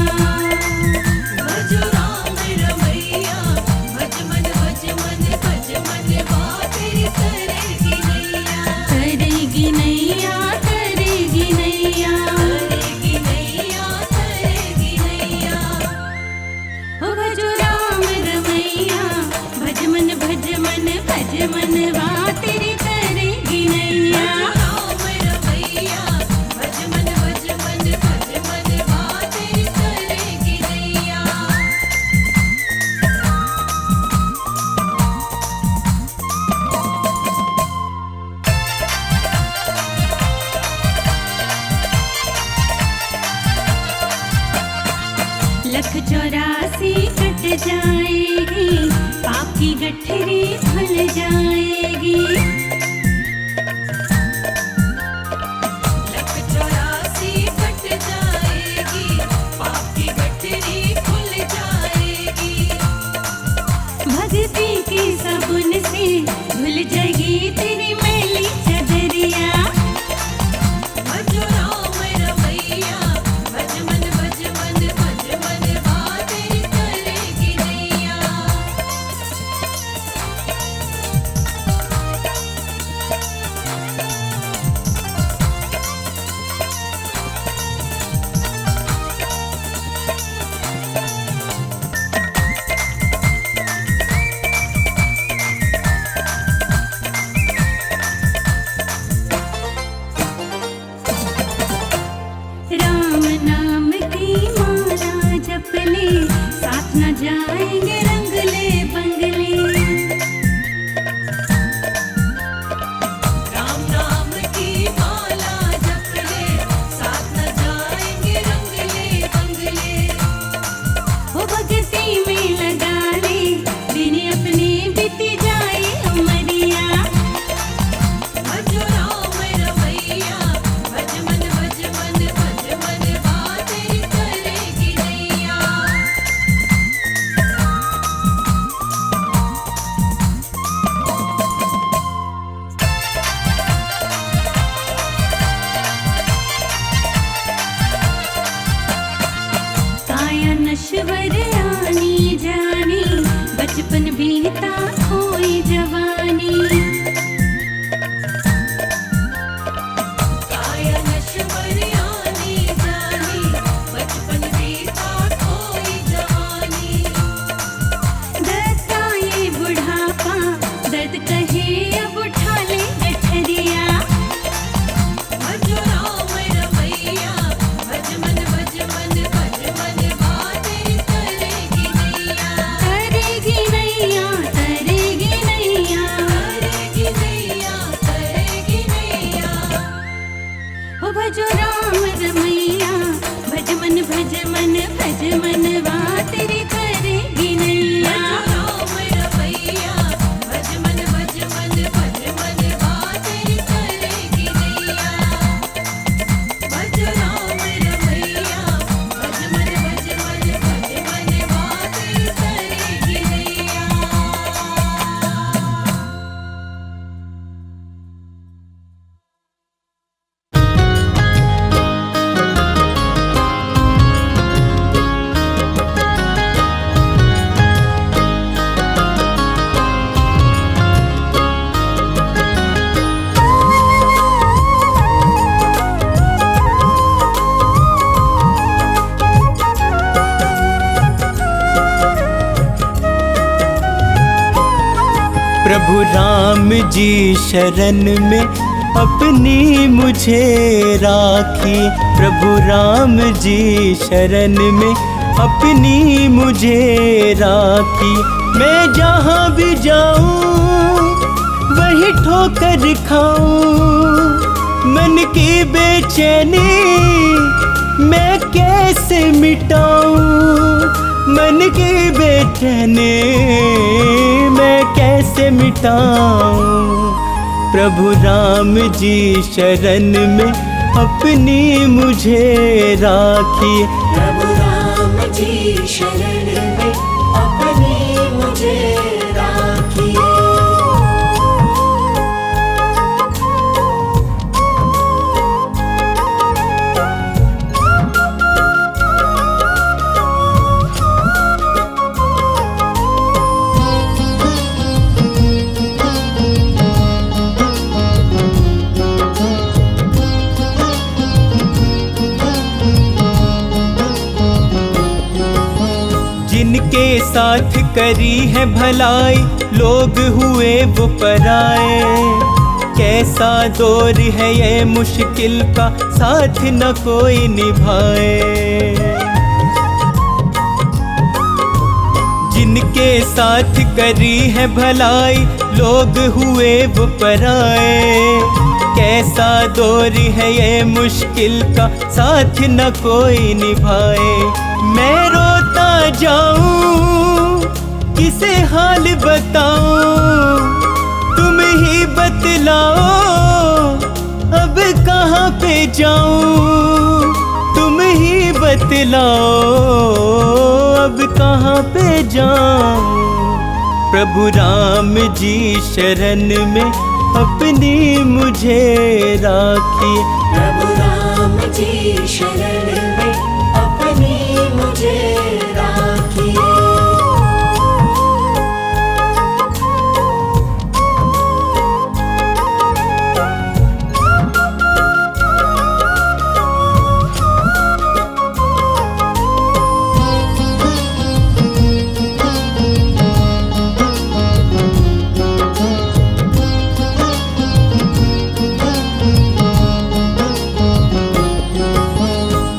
भजो राम रमैया, भज मन भज मन भज मन वा तेरी करेगी नैया। करेगी नैया, करेगी नैया, करेगी नैया, करेगी नैया। ओ भजो राम रमैया, भज मन भज मन भज मन वा तेरी करेगी नैया। राम रमैया, भज मन भज मन भज मन वा तेरी करेगी नैया। लख 84 कट जाएगी, पाप की गठरी खुल जाएगी। लख 84 कट जाएगी, पाप की गठरी खुल जाएगी। भक्ति की साबुन से धुल जाएगी तेरी मैली चदरिया। भजो राम रमैया, भज मन भज मन भज मन वा तेरी करेगी नैया। राम नाम की माला जप ले, साथ न जाएंगे रंगले बंगले। राम नाम की माला जप ले, साथ न जाएंगे रंगले बंगले। वो भक्ति में लगा ले, दिन अपने बीत जाए उमरिया। भजो राम रमैया, भज मन भज मन भज मन वा तेरी करेगी नैया। काया नश्वर आनी जानी, बचपन बीता खोई जवानी। काया नश्वर आनी जानी, बचपन बीता खोई जवानी। दर्द का ये बुढ़ापा, दर्द कहे अब उठा ले गठरिया। भजो राम रमैया, भज मन भज मन भज मन वा तेरी करेगी नैया। करेगी नैया, करेगी नैया, करेगी नैया, करेगी नैया। ओ भजो राम रमैया, भज मन भज मन भज मन वा तेरी करेगी नैया। प्रभु राम जी शरण में अपनी मुझे राखिए। प्रभु राम जी शरण में अपनी मुझे राखिए। मैं जहाँ भी जाऊँ वही ठोकर खाऊं। मन की बेचैनी मैं कैसे मिटाऊं। मन की बेचैनी मैं कैसे मिटाऊं। प्रभु राम जी शरण में अपनी मुझे राखिए। प्रभु राम जी शरण में अपनी मुझे राखिए। जिनके साथ करी है भलाई लोग हुए वो पराए। कैसा दौर है ये मुश्किल का साथ न कोई निभाए। जिनके साथ करी है भलाई लोग हुए वो पराए। कैसा दौर है ये मुश्किल का साथ न कोई निभाए। मैं रोता जाऊं किसे हाल बताऊं। तुम ही बतलाओ अब कहाँ पे जाऊं। तुम ही बतलाओ अब कहाँ पे जाऊं। प्रभु राम जी शरण में अपनी मुझे राखिए। प्रभु राम जी शरण में अपनी मुझे राखिए।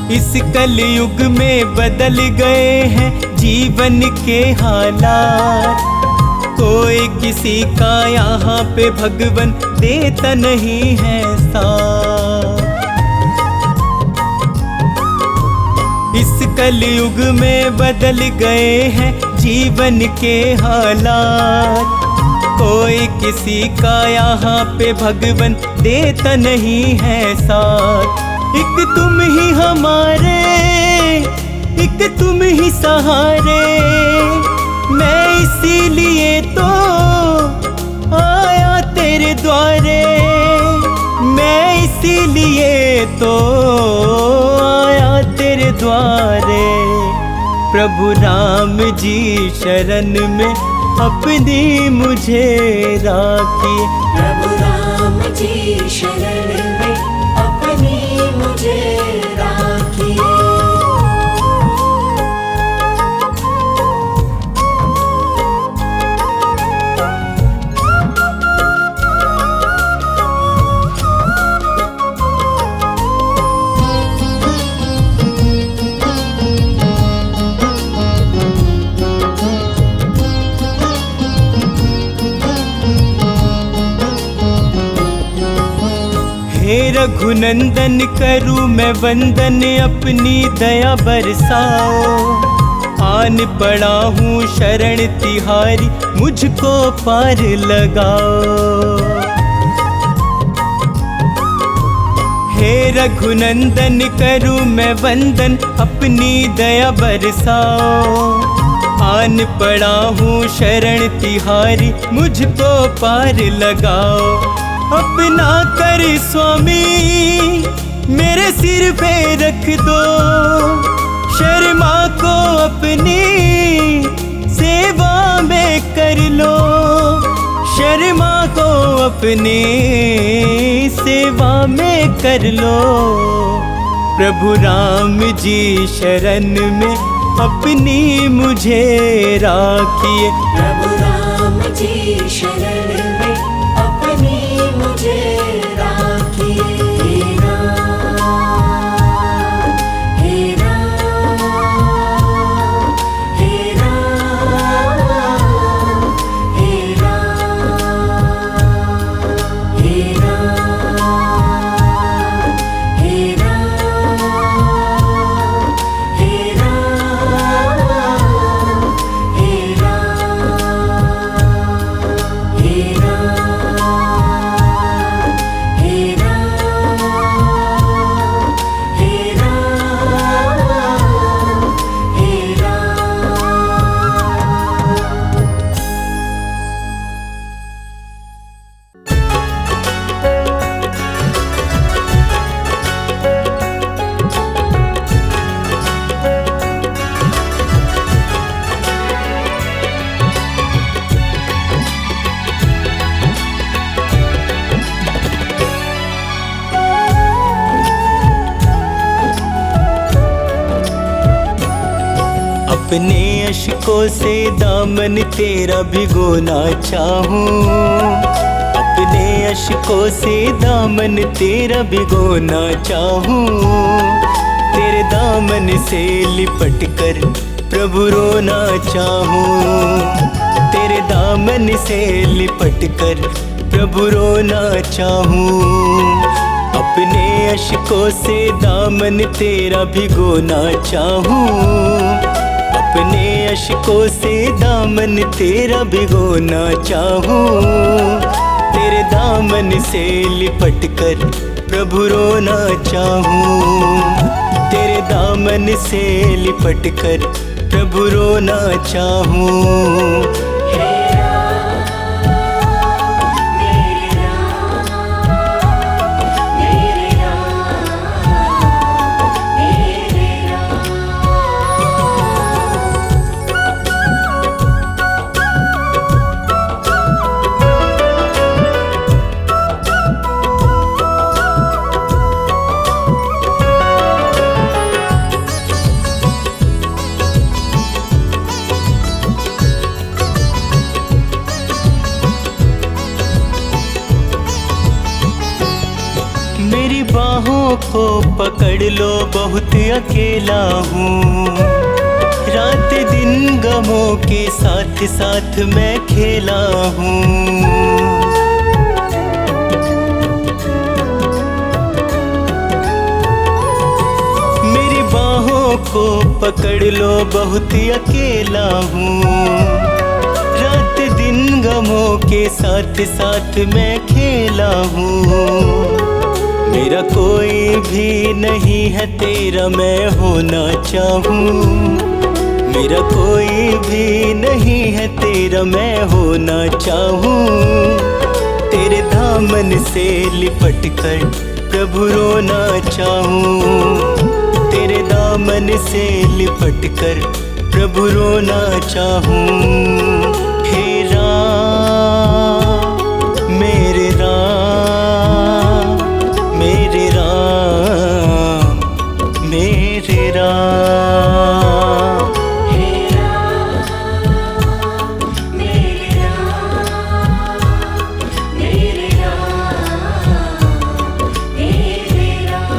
इस कलयुग में बदल गए हैं जीवन के हालात। कोई किसी का यहाँ पे भगवन देता नहीं है साथ। इस कलयुग में बदल गए हैं जीवन के हालात। कोई किसी का यहाँ पे भगवन देता नहीं है साथ। एक तुम ही हमारे, एक तुम ही सहारे। मैं इसीलिए तो आया तेरे द्वारे। मैं इसीलिए तो आया तेरे द्वारे। प्रभु राम जी शरण में अपनी मुझे राखिए। प्रभु राम जी शरण में अपनी मुझे राखिए। हे रघुनंदन करूँ मैं वंदन अपनी दया बरसाओ। आन पड़ा हूँ शरण तिहारी मुझको पार लगाओ। हे रघुनंदन करूँ मैं वंदन अपनी दया बरसाओ। आन पड़ा हूँ शरण तिहारी मुझको पार लगाओ। अपना कर स्वामी मेरे सिर पे रख दो। शर्मा को अपनी सेवा में कर लो। शर्मा को अपनी सेवा में कर लो। प्रभु राम जी शरण में अपनी मुझे राखिए। प्रभु राम जी शरण अपने अश्कों से दामन तेरा भिगोना चाहूं, अपने अश्कों से दामन तेरा भिगोना चाहूं। तेरे दामन से लिपट कर प्रभु रोना चाहूं, तेरे दामन से लिपट कर प्रभु रोना चाहूं। अपने अश्कों से दामन तेरा भिगोना चाहूं, अपने अश्कों से दामन तेरा भिगोना चाहूं। तेरे दामन से लिपट कर प्रभु रोना चाहूं, तेरे दामन से लिपट कर प्रभु रोना चाहूं। मेरी बाहों को पकड़ लो, बहुत अकेला हूँ। रात दिन गमों के साथ साथ मैं खेला हूँ। मेरी बाहों को पकड़ लो, बहुत अकेला हूँ। रात दिन गमों के साथ साथ मैं खेला हूँ। मेरा कोई भी नहीं है तेरा मैं होना चाहूँ, मेरा कोई भी नहीं है तेरा मैं होना चाहूँ। तेरे दामन से लिपट कर प्रभु रोना चाहूँ, तेरे दामन से लिपट कर प्रभु रोना चाहूँ। हे राम मेरे राम, मेरे राम मेरे राम। हे राम मेरे राम, मेरे राम मेरे राम।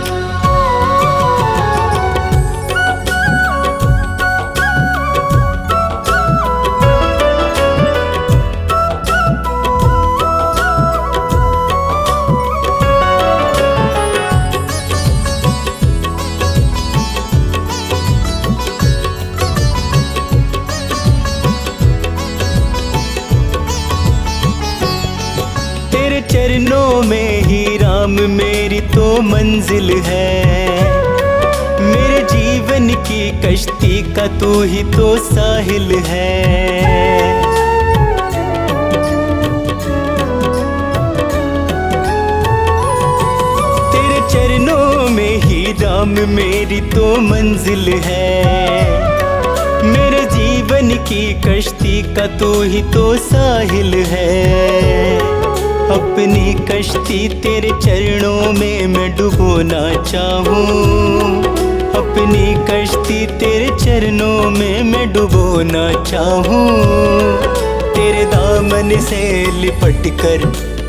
तेरे चरणों में ही राम मेरी तो मंजिल है। मेरे जीवन की कश्ती का तू ही तो साहिल है। तेरे चरणों में ही राम मेरी तो मंजिल है। मेरे जीवन की कश्ती का तू ही तो साहिल है। अपनी कश्ती तेरे चरणों में मैं डुबोना चाहूँ, अपनी कश्ती तेरे चरणों में मैं डुबोना चाहूँ। तेरे दामन से लिपट कर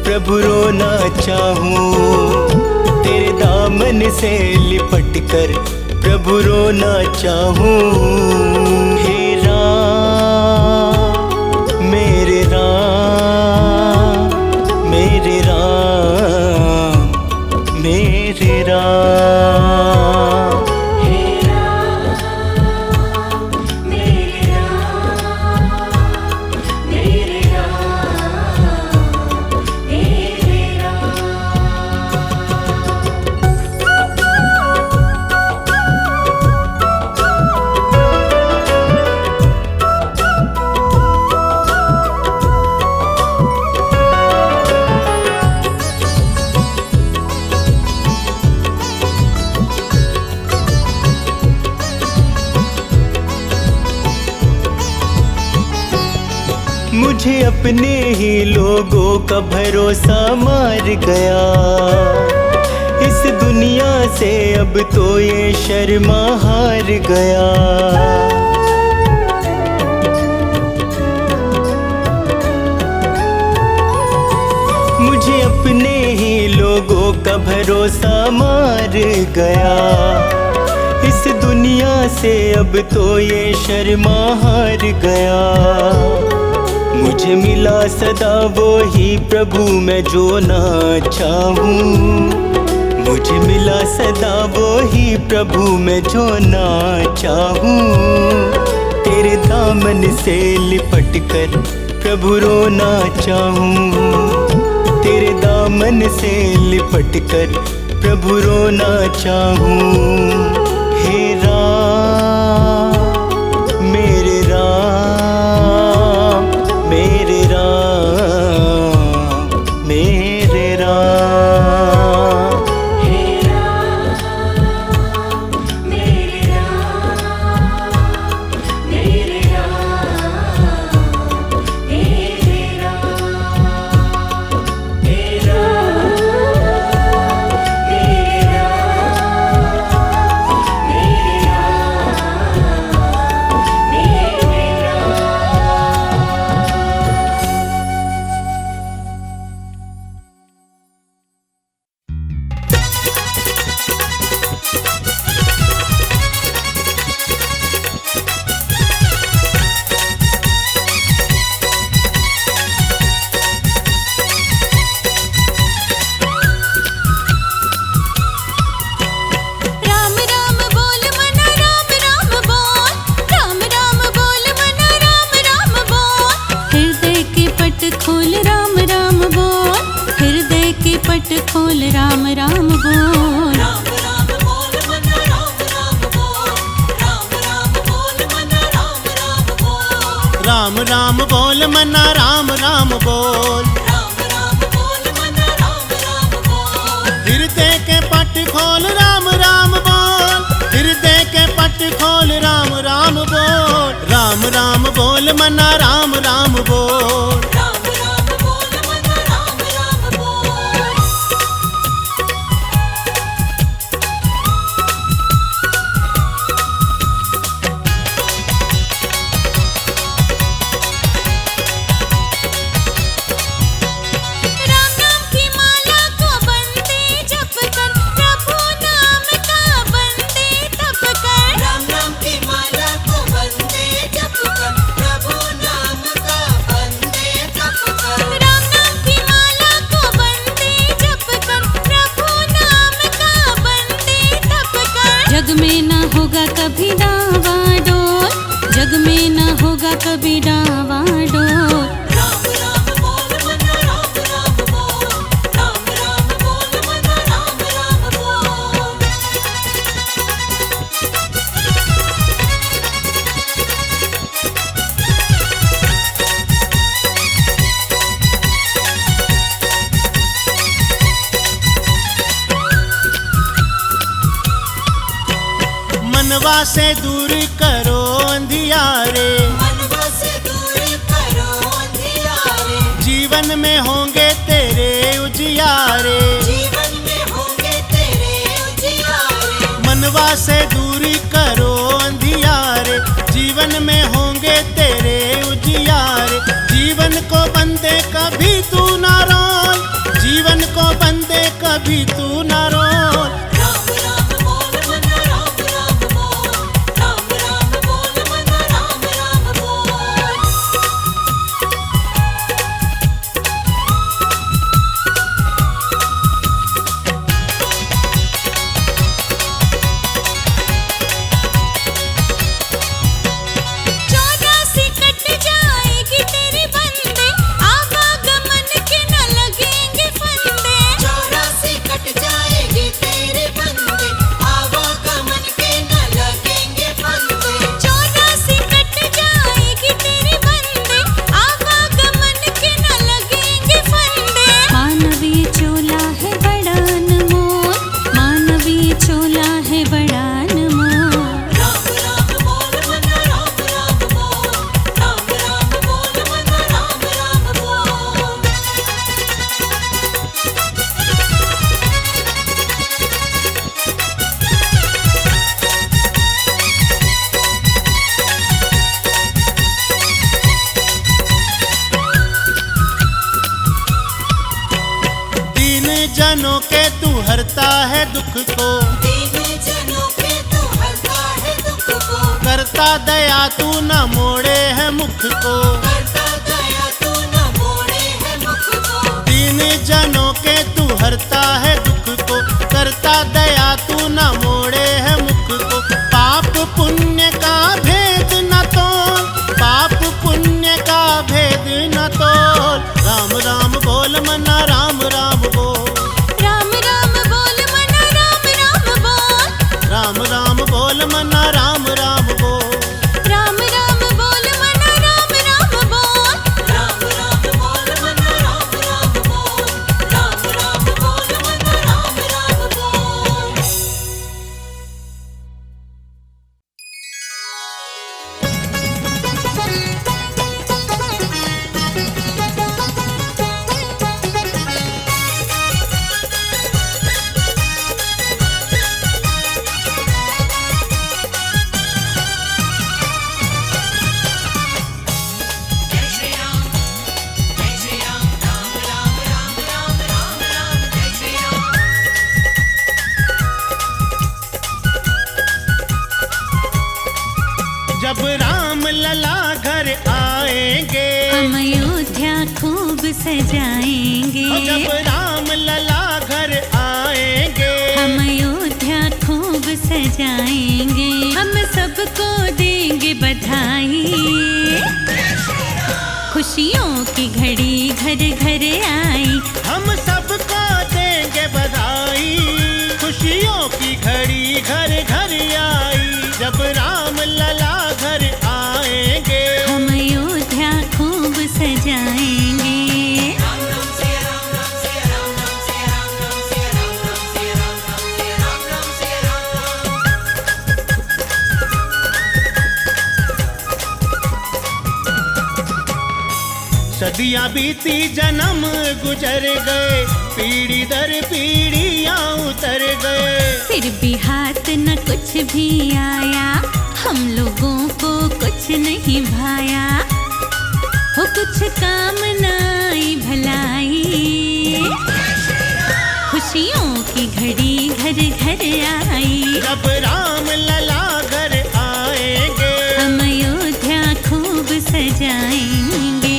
प्रभु रोना चाहूँ, तेरे दामन से लिपट कर प्रभु रोना चाहूँ। हे राम मेरे राम, मेरे राम मेरे राम। हे राम मेरे राम, मेरे राम मेरे राम। मुझे अपने ही लोगों का भरोसा मार गया। इस दुनिया से अब तो ये शर्मा हार गया। लोगों का भरोसा मार गया। इस दुनिया से अब तो ये शर्मा हार गया। मुझे मिला सदा वो ही प्रभु मैं जो ना चाहूं। मुझे मिला सदा वो ही प्रभु मैं जो ना चाहूं। तेरे दामन से लिपट कर प्रभु रोना चाहूं। तेरे दामन से लिपट कर प्रभु रोना चाहूं। हे राम मेरे राम मेरे राम मेरे राम। हे राम मेरे राम मेरे राम मेरे राम। हे राम मेरे राम मेरे राम राम बोल मना राम राम बोल। राम राम बोल मना राम राम बोल। हृदय के पट खोल राम राम बोल। हृदय के पट खोल राम राम बोल। राम राम बोल मना राम राम बोल। राम राम बोल मना राम राम बोल। राम राम बोल मना राम राम बोल। राम राम बोल मना राम राम बोल। हृदय के पट खोल राम राम बोल। हृदय के पट खोल राम राम बोल। राम राम बोल मना राम राम बोल। राम राम बोल मना राम राम बोल। राम नाम की माला को बंदे जप कर प्रभु नाम का बंदे तप कर। राम नाम की माला को बंदे जप कर प्रभु नाम का बंदे तप कर। राम नाम की माला को बंदे जप कर प्रभु नाम का बंदे तप कर। जग में ना होगा कभी डावाडोल। जग में ना होगा कभी डावाडोल। राम राम बोल मना राम राम बोल। राम राम बोल मना राम राम बोल। मनवा से दूर करो अंधियारे। मनवा से दूर करो अंधियारे। जीवन में होंगे तेरे उजियारे। जीवन में होंगे तेरे उजियारे। मनवा से दूरी करो अंधियारे। जीवन में होंगे तेरे उजियारे। जीवन को बंदे कभी तू ना रोल। जीवन को बंदे कभी तू ना रोल। राम राम बोल मना राम राम बोल। राम राम बोल मना राम राम बोल। चौरासी कट जाएगी तेरी बंदे। आवागमन के न लगेंगे फंदे। चौरासी कट जाएगी हरता है दुख को, दीन जनों पे तू हरता है दुख को, करता दया तू न मोड़े है मुख को, करता दया तू न मोड़े है मुख को, दीन जनों के तू हरता है दुख को, करता दया तू न मोड़े है मुख को। पाप पुण्य का भेद न तोल, पाप पुण्य का भेद न तोल, राम राम बोल मना राम राम बोल, राम राम बोल मना राम राम बोल, राम राम बोल मना राम राम बोल, राम राम बोल मना राम राम बोल, राम राम बोल मना राम राम बोल, राम राम बोल मना राम राम बोल। जब राम लला घर आएंगे, हम अयोध्या खूब सजाएंगे, जब राम लला घर आएंगे, हम अयोध्या खूब सजाएंगे, हम सबको देंगे बधाई, खुशियों की घड़ी घर घर आई, हम सबको देंगे बधाई, खुशियों की घड़ी घर घर आई। जब राम लला घर आएंगे, हम अयोध्या खूब सजाएंगे। सदियां बीती जन्म गुजर गए, पीढ़ी दर पीढ़ियां उतर गए, फिर भी हाथ न कुछ भी आया, हम लोगों को कुछ नहीं भाया, हो कुछ काम न आई भलाई, खुशियों की घड़ी घर घर आई। जब राम लला घर आएंगे, हम अयोध्या खूब सजाएंगे।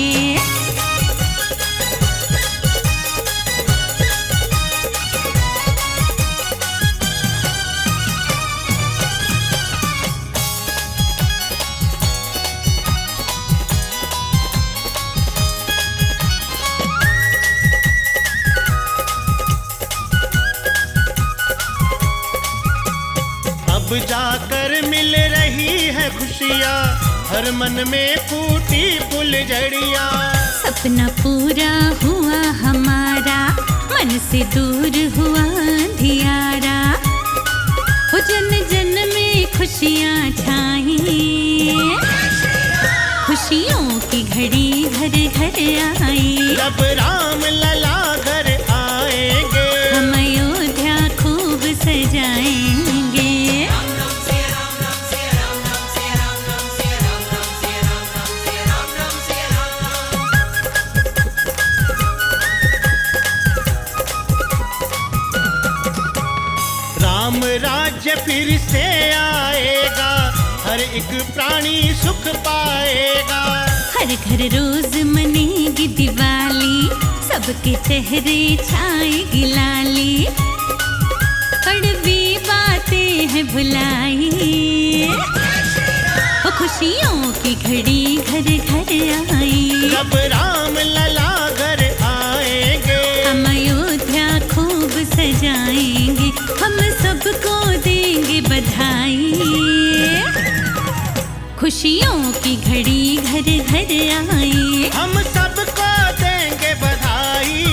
अब जाकर मिल रही है खुशियाँ, हर मन में फूटी फुलझड़ियाँ, सपना पूरा हुआ हमारा, मन से दूर हुआ अंधियारा, हो जन जन में खुशियाँ छाई, खुशियों की घड़ी घर घर आई। जब राम लला घर आएंगे, हम अयोध्या खूब सजाएंगे। राम राज्य फिर से आएगा, हर एक प्राणी सुख पाएगा, हर घर रोज मनेगी दिवाली, सबके चेहरे छाएगी लाली, कड़वी बातें हैं भुलाई, वो खुशियों की घड़ी घर घर आई। जब राम लला घर आएंगे, हम अयोध्या खूब सजाएंगे, हम सबको देंगे बधाई, खुशियों की घड़ी घर घर आई। हम सबको देंगे बधाई,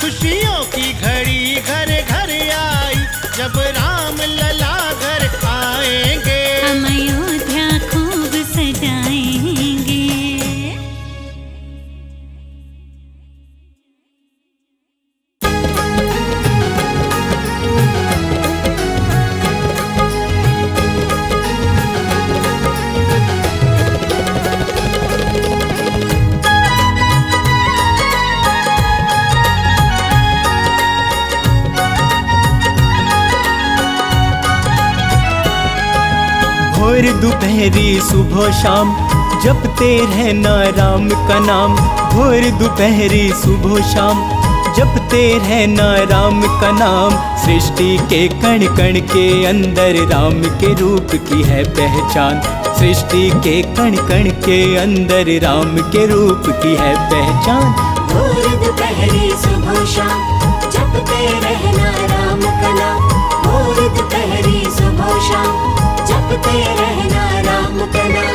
खुशियों की घड़ी घर घर आई। जब राम लला घर आएंगे, हम अयोध्या खूब सजाएंगे। भोर दोपहरी सुबह शाम जपते रहना राम का नाम। भोर दोपहरी सुबह शाम जपते रहना राम का नाम। सृष्टि के कण कण के अंदर राम के रूप की है पहचान। सृष्टि के कण कण के अंदर राम के रूप की है पहचान। भोर दोपहरी सुबह शाम जपते रहना राम का नाम। भोर दोपहरी सुबह शाम जपते रहना राम का नाम।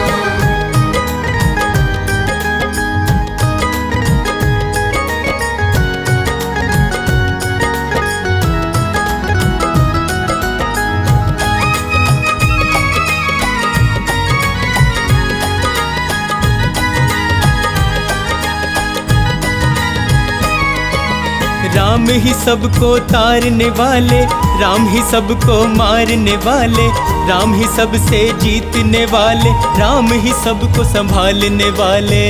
राम ही सबको तारने वाले, राम ही सबको मारने वाले, राम ही सबसे जीतने वाले, राम ही सबको संभालने वाले।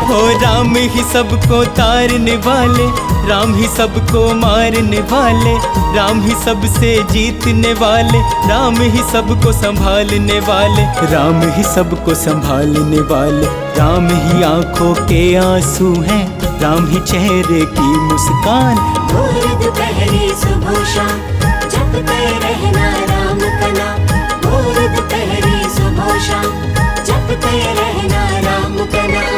हो राम ही सबको तारने वाले, राम ही सबको मारने वाले, राम ही सबसे जीतने वाले, राम ही सबको संभालने वाले, राम ही सबको संभालने वाले। राम ही आंखों के आंसू हैं, राम ही चेहरे की मुस्कान। भोर दोपहरी सुबह शाम जपते रहना राम का नाम। भोर दोपहरी सुबह शाम जपते रहना राम का नाम।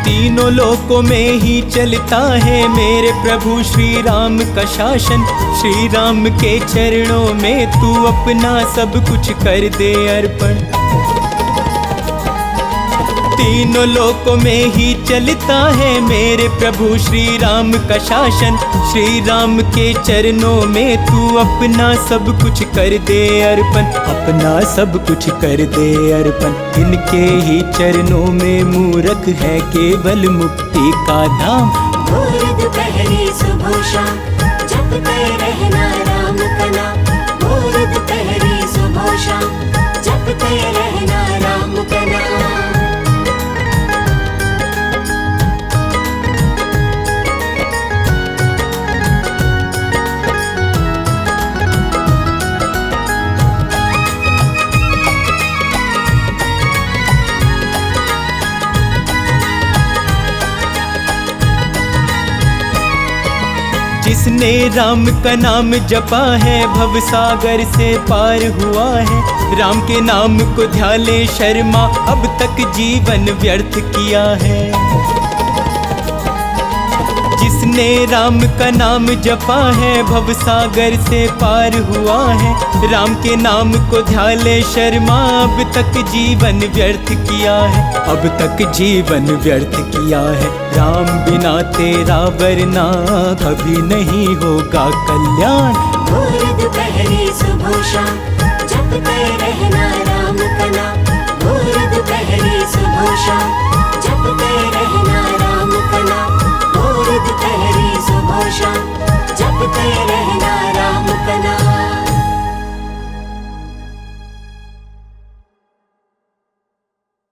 तीनों लोकों में ही चलता है मेरे प्रभु श्री राम का शासन। श्री राम के चरणों में तू अपना सब कुछ कर दे अर्पण। तीनों लोकों में ही चलता है मेरे प्रभु श्री राम का शासन। श्री राम के चरणों में तू अपना सब कुछ कर दे अर्पण। अपना सब कुछ कर दे अर्पण। इनके ही चरणों में मूरख है केवल मुक्ति का धाम। भोर दोपहरी सुबह शाम जपते रहना राम का नाम। भोर दोपहरी सुबह शाम जपते रहना राम का नाम। जिसने राम का नाम जपा है भवसागर से पार हुआ है। राम के नाम को ध्याले शर्मा अब तक जीवन व्यर्थ किया है। जिसने राम का नाम जपा है भवसागर से पार हुआ है। राम के नाम को ध्याले शर्मा अब तक जीवन व्यर्थ किया है। अब तक जीवन व्यर्थ किया है। राम बिना तेरा वरना कभी नहीं होगा कल्याण। भोर दोपहरी सुबह शाम जपते रहना राम का नाम। भोर दोपहरी सुबह शाम जपते रहना राम का नाम। भोर दोपहरी सुबह शाम जपते